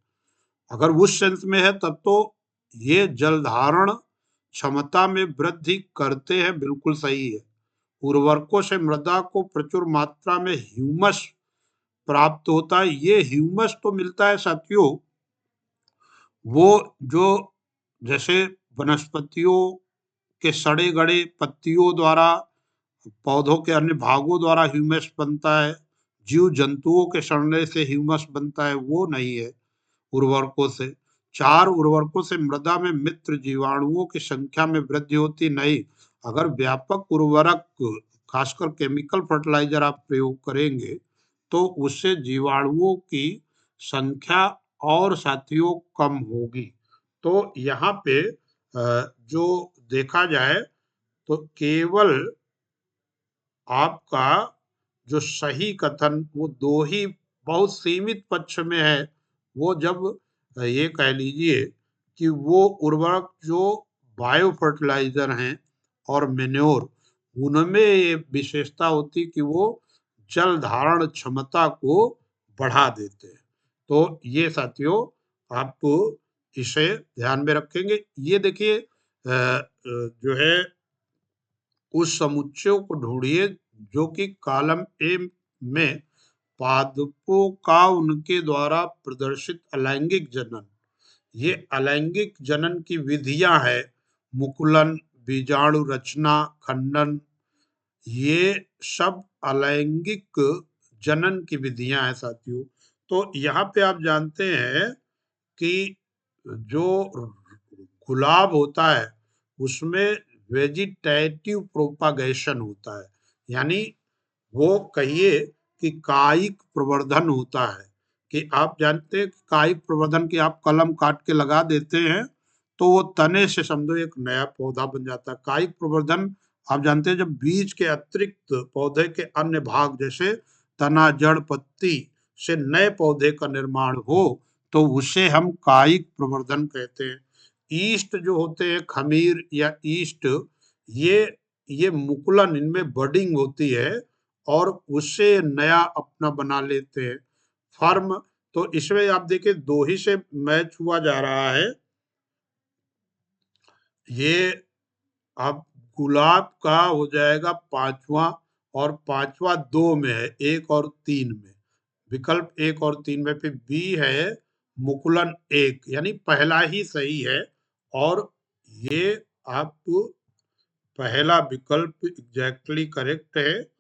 Speaker 1: अगर उस सेंस में है तब तो ये जल धारण क्षमता में वृद्धि करते हैं, बिल्कुल सही है। उर्वरकों से मृदा को प्रचुर मात्रा में ह्यूमस प्राप्त होता है। ये ह्यूमस तो मिलता है साथियों, वो जो जैसे वनस्पतियों के सड़े गड़े पत्तियों द्वारा, पौधों के अन्य भागों द्वारा ह्यूमस बनता है, जीव जंतुओं के सड़ने से ह्यूमस बनता है, वो नहीं है। उर्वरकों से, चार उर्वरकों से मृदा में मित्र जीवाणुओं की संख्या में वृद्धि होती नहीं। अगर व्यापक उर्वरक, खासकर केमिकल फर्टिलाइजर आप प्रयोग करेंगे तो उससे जीवाणुओं की संख्या और साथियों कम होगी। तो यहाँ पे जो देखा जाए तो केवल आपका जो सही कथन वो दो ही बहुत सीमित पक्ष में है। वो जब ये कह लीजिए कि वो उर्वरक जो बायो फर्टिलाइजर हैं और मेन्योर, उनमें ये विशेषता होती कि वो जल धारण क्षमता को बढ़ा देते हैं। तो ये साथियों आप इसे ध्यान में रखेंगे। ये देखिए जो है उस समुच्चयों को ढूंढिए जो कि कॉलम ए में पादपों का उनके द्वारा प्रदर्शित अलैंगिक जनन, ये अलैंगिक जनन की विधियां है, मुकुलन, बीजाणु रचना, खंडन, ये सब अलैंगिक जनन की विधियां हैं साथियों। तो यहाँ पे आप जानते हैं कि जो गुलाब होता है उसमें वेजिटेटिव प्रोपागेशन होता है, यानी वो कहिए कि कायिक प्रवर्धन होता है। कि आप जानते हैं कि कायिक प्रवर्धन की आप कलम काट के लगा देते हैं तो वो तने से समझो एक नया पौधा बन जाता है। कायिक प्रवर्धन आप जानते हैं जब बीज के अतिरिक्त पौधे के अन्य भाग जैसे तना, जड़, पत्ती से नए पौधे का निर्माण हो तो उसे हम कायिक प्रवर्धन कहते हैं। ईस्ट जो होते हैं, खमीर या ईस्ट, ये ये मुकुलन, इनमें बडिंग होती है और उससे नया अपना बना लेते हैं फर्म। तो इसमें आप देखिए दो ही से मैच हुआ जा रहा है। ये अब गुलाब का हो जाएगा पांचवा, और पांचवा दो में है, एक और तीन में, विकल्प एक और तीन में। फिर बी है मुकुलन एक, यानी पहला ही सही है। और ये आप पहला विकल्प एग्जैक्टली करेक्ट है,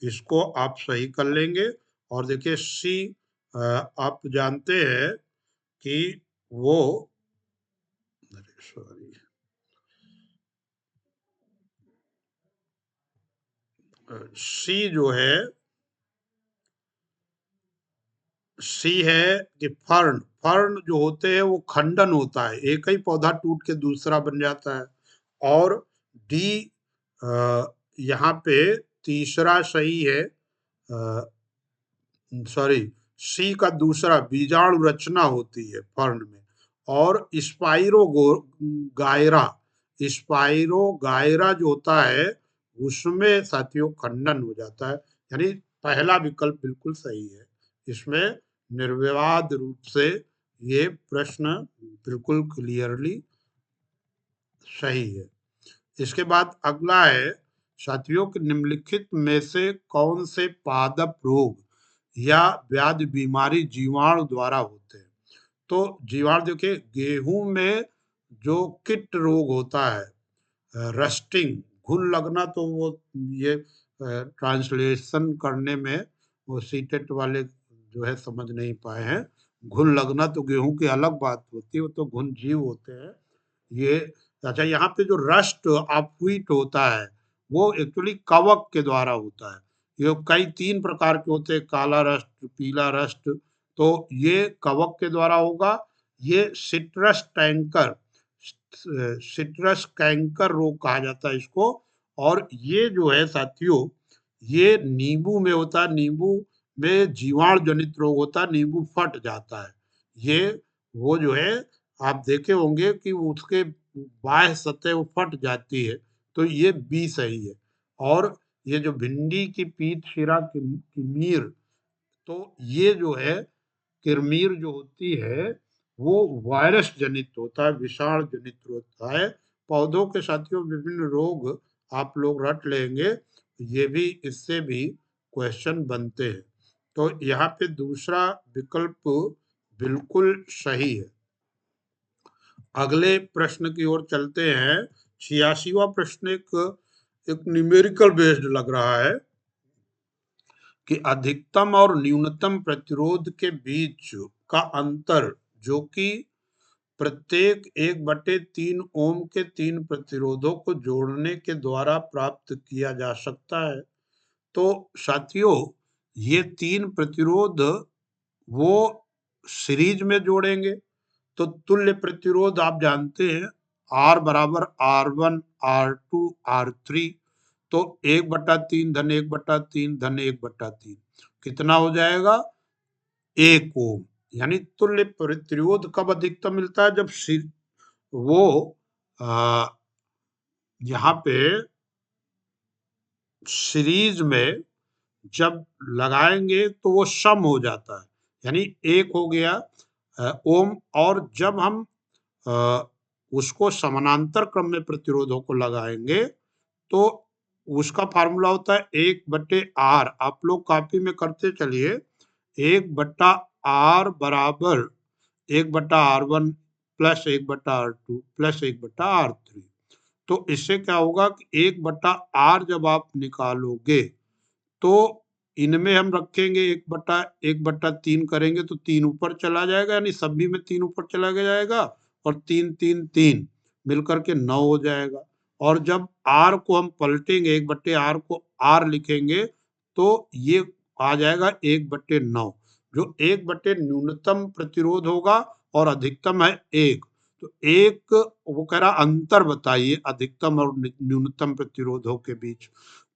Speaker 1: इसको आप सही कर लेंगे। और देखिए सी, आप जानते हैं कि वो, सॉरी, सी जो है, सी है कि फर्न, फर्न जो होते हैं वो खंडन होता है, एक ही पौधा टूट के दूसरा बन जाता है। और डी, यहाँ पे तीसरा सही है, सॉरी, सी का दूसरा बीजाणु रचना होती है फर्न में। और स्पाइरो गायरा, स्पाइरो गायरा जो होता है उसमें साथियों खंडन हो जाता है। यानी पहला विकल्प बिल्कुल सही है। इसमें निर्विवाद रूप से ये प्रश्न बिल्कुल क्लियरली सही है। इसके बाद अगला है साथियों कि निम्नलिखित में से कौन से पादप रोग या व्याधि बीमारी जीवाणु द्वारा होते हैं? तो जीवाणु देखिए, गेहूं में जो किट रोग होता है, रस्टिंग, घुन लगना, तो वो ये ट्रांसलेशन करने में वो सीटेट वाले जो है समझ नहीं पाए हैं। घुन लगना तो गेहूं की अलग बात होती है, वो तो घुन जीव होते हैं। ये अच्छा, यहाँ पे जो रस्ट ऑफ व्हीट होता है वो एक्चुअली कवक के द्वारा होता है। ये कई 3 प्रकार के होते हैं, काला रस्ट, पीला रस्ट, तो ये कवक के द्वारा होगा। ये सिट्रस कैंकर रोग कहा जाता है इसको। और ये जो है साथियों, ये नींबू में होता है, नींबू में जीवाणु जनित रोग होता है, नींबू फट जाता है। ये वो जो है, आप देखे होंगे कि उसके बाह्य सतह वो फट जाती है, तो ये बी सही है। और ये जो भिंडी की पीत शिरा की मीर, तो ये जो है किरमीर जो होती है वो वायरस जनित होता है, विषाणु जनित होता है। पौधों के साथियों विभिन्न रोग आप लोग रट लेंगे, ये भी इससे भी क्वेश्चन बनते हैं। तो यहाँ पे दूसरा विकल्प बिल्कुल सही है। अगले प्रश्न की ओर चलते हैं। 86वां प्रश्न एक न्यूमेरिकल बेस्ड लग रहा है कि अधिकतम और न्यूनतम प्रतिरोध के बीच का अंतर, जो कि प्रत्येक 1/3 ओम के 3 प्रतिरोधों को जोड़ने के द्वारा प्राप्त किया जा सकता है। तो साथियों, ये 3 प्रतिरोध वो सीरीज में जोड़ेंगे तो तुल्य प्रतिरोध आप जानते हैं, R बराबर R1 R2 R3, तो 1/3 धन 1/3 धन 1/3 कितना हो जाएगा? 1 ओम। यानी तुल्य प्रतिरोध कब अधिकतम मिलता है? जब वो यहाँ पे सीरीज में जब लगाएंगे तो वो सम हो जाता है, यानी 1 हो गया ओम। और जब हम उसको समानांतर क्रम में प्रतिरोधों को लगाएंगे तो उसका फार्मूला होता है 1/R। आप लोग कॉपी में करते चलिए, 1/R बराबर 1/R1 plus 1/R2 plus 1/R3। तो इससे क्या होगा कि 1/R जब आप निकालोगे तो इनमें हम रखेंगे 1/3 करेंगे तो 3 ऊपर चला जाएगा, यानी सभी में 3 ऊपर चला जाएगा, और 3 3 3 मिलकर के 9 हो जाएगा। और जब R को हम पलटेंगे, 1/R को R लिखेंगे, तो ये आ जाएगा 1/9, जो 1 न्यूनतम प्रतिरोध होगा और अधिकतम है 1। तो एक वो कह रहा अंतर बताइए अधिकतम और न्यूनतम प्रतिरोधों के बीच।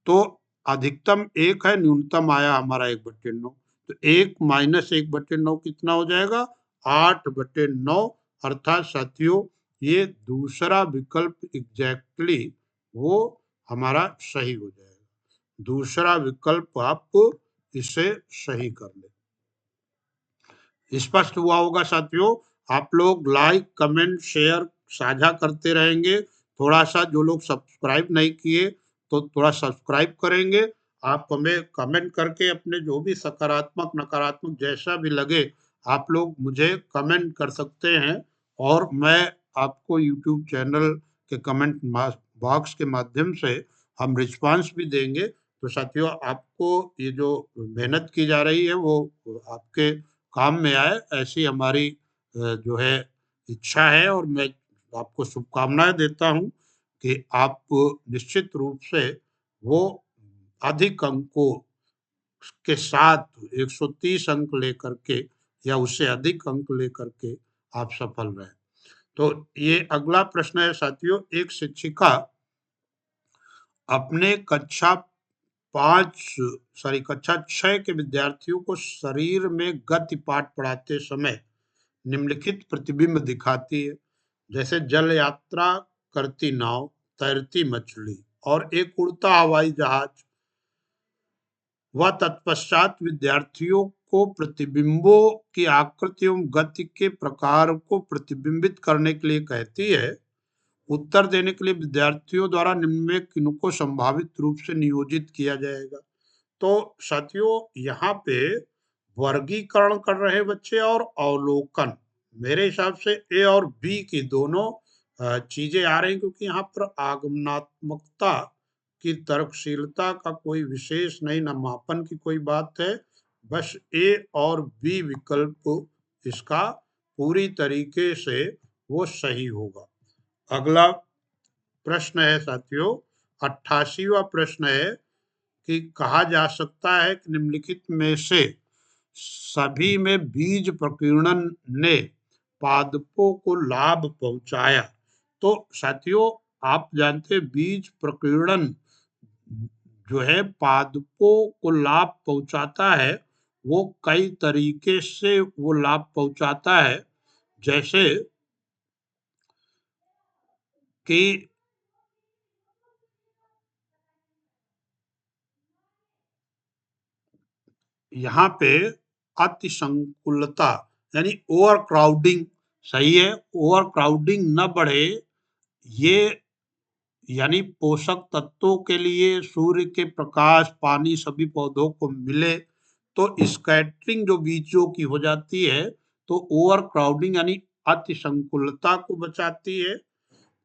Speaker 1: तो अधिकतम 1 है, न्यूनतम आया हमारा 1/9, तो 1 माइनस 1/9 कितना हो जाएगा? 8/9। अर्थात साथियों, ये दूसरा विकल्प एग्जैक्टली वो हमारा सही हो जाएगा। दूसरा विकल्प आप इसे सही कर ले। स्पष्ट हुआ होगा साथियों। आप लोग लाइक कमेंट शेयर साझा करते रहेंगे। थोड़ा सा जो लोग सब्सक्राइब नहीं किए तो थोड़ा सब्सक्राइब करेंगे। आप हमें कमेंट करके अपने जो भी सकारात्मक नकारात्मक जैसा भी लगे आप लोग मुझे कमेंट कर सकते हैं, और मैं आपको यूट्यूब चैनल के कमेंट बॉक्स के माध्यम से हम रिस्पांस भी देंगे। तो साथियों, आपको ये जो मेहनत की जा रही है वो आपके काम में आए, ऐसी हमारी जो है इच्छा है, और मैं आपको शुभकामनाएं देता हूं कि आप निश्चित रूप से वो अधिक अंकों के साथ 130 अंक लेकर के या उससे अधिक अंक लेकर के आप सफल रहे। तो ये अगला प्रश्न है साथियों। एक शिक्षिका अपने कक्षा 6 के विद्यार्थियों को शरीर में गति पाठ पढ़ाते समय निम्नलिखित प्रतिबिंब दिखाती है, जैसे जल यात्रा करती नाव, तैरती मछली और एक उड़ता हवाई जहाज। वह तत्पश्चात विद्यार्थियों को प्रतिबिंबों की आकृति एवं गति के प्रकार को प्रतिबिंबित करने के लिए कहती है। उत्तर देने के लिए विद्यार्थियों द्वारा निम्न में किनको संभावित रूप से नियोजित किया जाएगा। तो साथियों यहाँ पे वर्गीकरण कर रहे बच्चे और अवलोकन, मेरे हिसाब से ए और बी की दोनों चीजें आ रही, क्योंकि यहाँ पर आगमनात्मकता की तर्कशीलता का कोई विशेष नहीं, न मापन की कोई बात है, बस ए और बी विकल्प इसका पूरी तरीके से वो सही होगा। अगला प्रश्न है साथियों, 88वां प्रश्न है कि कहा जा सकता है कि निम्नलिखित में से सभी में बीज प्रकीर्णन ने पादपों को लाभ पहुंचाया। तो साथियों आप जानते हैं बीज प्रकीर्णन जो है पादपों को लाभ पहुंचाता है, वो कई तरीके से वो लाभ पहुंचाता है, जैसे कि यहाँ पे अतिसंकुलता यानी ओवर क्राउडिंग सही है, ओवर क्राउडिंग न बढ़े, ये यानी पोषक तत्वों के लिए सूर्य के प्रकाश पानी सभी पौधों को मिले, तो स्कैटरिंग जो बीजों की हो जाती है, तो ओवर क्राउडिंग यानी अतिसंकुलता को बचाती है।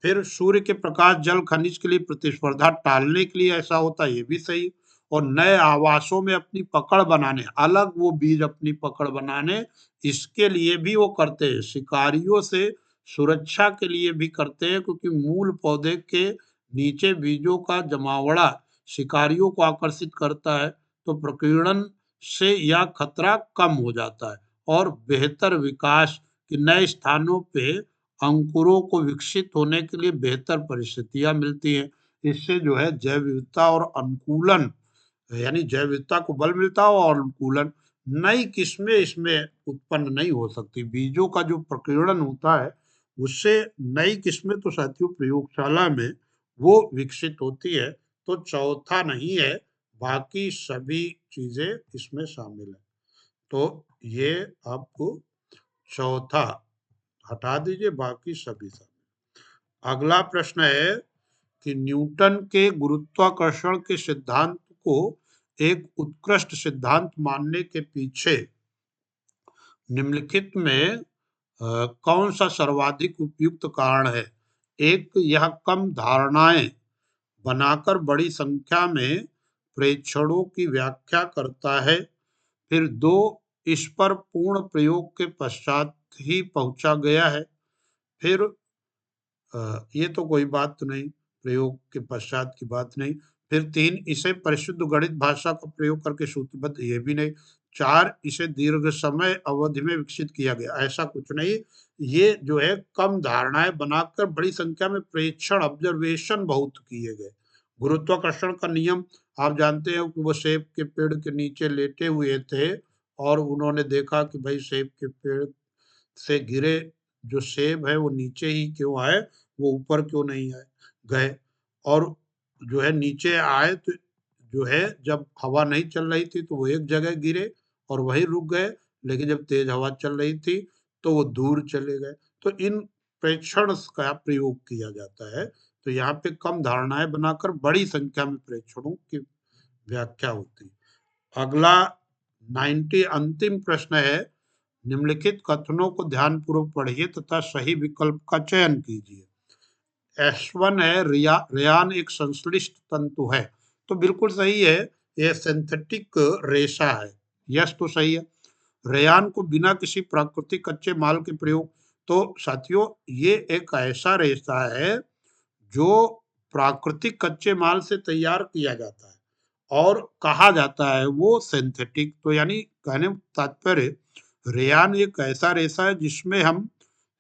Speaker 1: फिर सूर्य के प्रकाश जल खनिज के लिए प्रतिस्पर्धा टालने के लिए ऐसा होता है, ये भी सही। और नए आवासों में अपनी पकड़ बनाने, अलग वो बीज अपनी पकड़ बनाने, इसके लिए भी वो करते हैं। शिकारियों से सुरक्षा के लिए भी करते हैं, क्योंकि मूल पौधे के नीचे बीजों का जमावड़ा शिकारियों को आकर्षित करता है, तो प्रकीर्णन से यह खतरा कम हो जाता है और बेहतर विकास के नए स्थानों पे अंकुरों को विकसित होने के लिए बेहतर परिस्थितियां मिलती हैं। इससे जो है जैव विविधता और अनुकूलन, यानी जैव विविधता को बल मिलता है और अनुकूलन, नई किस्में इसमें उत्पन्न नहीं हो सकती। बीजों का जो प्रकीर्णन होता है उससे नई किस्में तो साथियों प्रयोगशाला में वो विकसित होती है। तो चौथा नहीं है, बाकी सभी चीजें इसमें शामिल है। तो ये आपको चौथा हटा दीजिए, बाकी सभी शामिल। अगला प्रश्न है कि न्यूटन के गुरुत्वाकर्षण के सिद्धांत को एक उत्कृष्ट सिद्धांत मानने के पीछे निम्नलिखित में कौन सा सर्वाधिक उपयुक्त कारण है। एक, यह कम धारणाएं बनाकर बड़ी संख्या में प्रेक्षणों की व्याख्या करता है। फिर दो, इस पर पूर्ण प्रयोग के पश्चात ही पहुंचा गया है। फिर ये तो कोई बात नहीं, प्रयोग के पश्चात की बात नहीं। फिर तीन, इसे परिशुद्ध गणित भाषा का प्रयोग करके सूत्रबद्ध, ये भी नहीं। चार, इसे दीर्घ समय अवधि में विकसित किया गया, ऐसा कुछ नहीं। ये जो है कम धारणाएं बनाकर बड़ी संख्या में प्रेक्षण ऑब्जर्वेशन बहुत किए गए। गुरुत्वाकर्षण का नियम आप जानते हैं कि वो सेब के पेड़ के नीचे लेटे हुए थे और उन्होंने देखा कि भाई सेब के पेड़ से गिरे जो सेब है वो नीचे ही क्यों आए, वो ऊपर क्यों नहीं आए गए। और जो है नीचे आए तो जो है जब हवा नहीं चल रही थी तो वो एक जगह गिरे और वहीं रुक गए, लेकिन जब तेज हवा चल रही थी तो वो दूर चले गए। तो इन प्रेक्षण का प्रयोग किया जाता है। तो यहाँ पे कम धारणाएं बनाकर बड़ी संख्या में प्रेक्षणों की व्याख्या होती है। अगला 90 अंतिम प्रश्न है, निम्नलिखित कथनों को ध्यानपूर्वक पढ़िए तथा सही विकल्प का चयन कीजिए। S1 है, रेयान एक संश्लिष्ट तंतु है, तो बिल्कुल सही है, यह सिंथेटिक रेशा है, यस तो सही है। रेयान को बिना किसी प्राकृतिक कच्चे माल के प्रयोग, तो साथियों ये एक ऐसा रेशा है जो प्राकृतिक कच्चे माल से तैयार किया जाता है और कहा जाता है वो सिंथेटिक। तो यानी कहने तात्पर्य रेयान एक ऐसा रेशा है जिसमें हम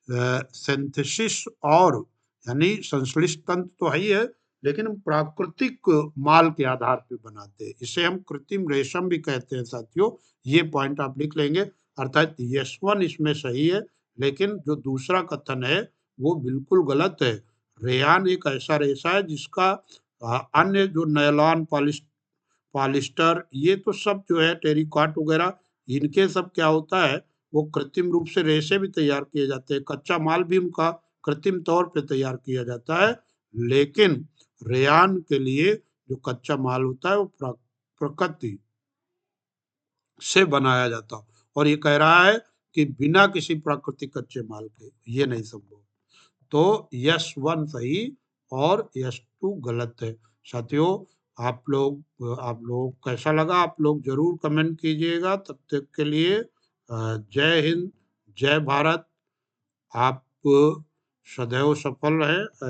Speaker 1: सिंथेसिस और यानी संश्लिष्ट तंत्र तो है ही है, लेकिन हम प्राकृतिक माल के आधार पे बनाते हैं, इसे हम कृत्रिम रेशम भी कहते हैं साथियों। ये पॉइंट आप लिख लेंगे, अर्थात S1 इसमें सही है, लेकिन जो दूसरा कथन है वो बिल्कुल गलत है। रेयान एक ऐसा रेशा है जिसका अन्य जो नायलॉन पॉलिस्टर ये तो सब जो है टेरिकॉट वगैरह, इनके सब क्या होता है वो कृत्रिम रूप से रेशे भी तैयार किए जाते हैं, कच्चा माल भी उनका कृत्रिम तौर पे तैयार किया जाता है, लेकिन रेयान के लिए जो कच्चा माल होता है वो प्रकृति से बनाया जाता है। और ये कह रहा है कि बिना किसी प्राकृतिक कच्चे माल के ये नहीं संभव। तो यस 1 सही और यस 2 गलत है। साथियों, आप लोग कैसा लगा आप लोग जरूर कमेंट कीजिएगा। तब तक के लिए जय हिंद, जय भारत। आप सदैव सफल रहे।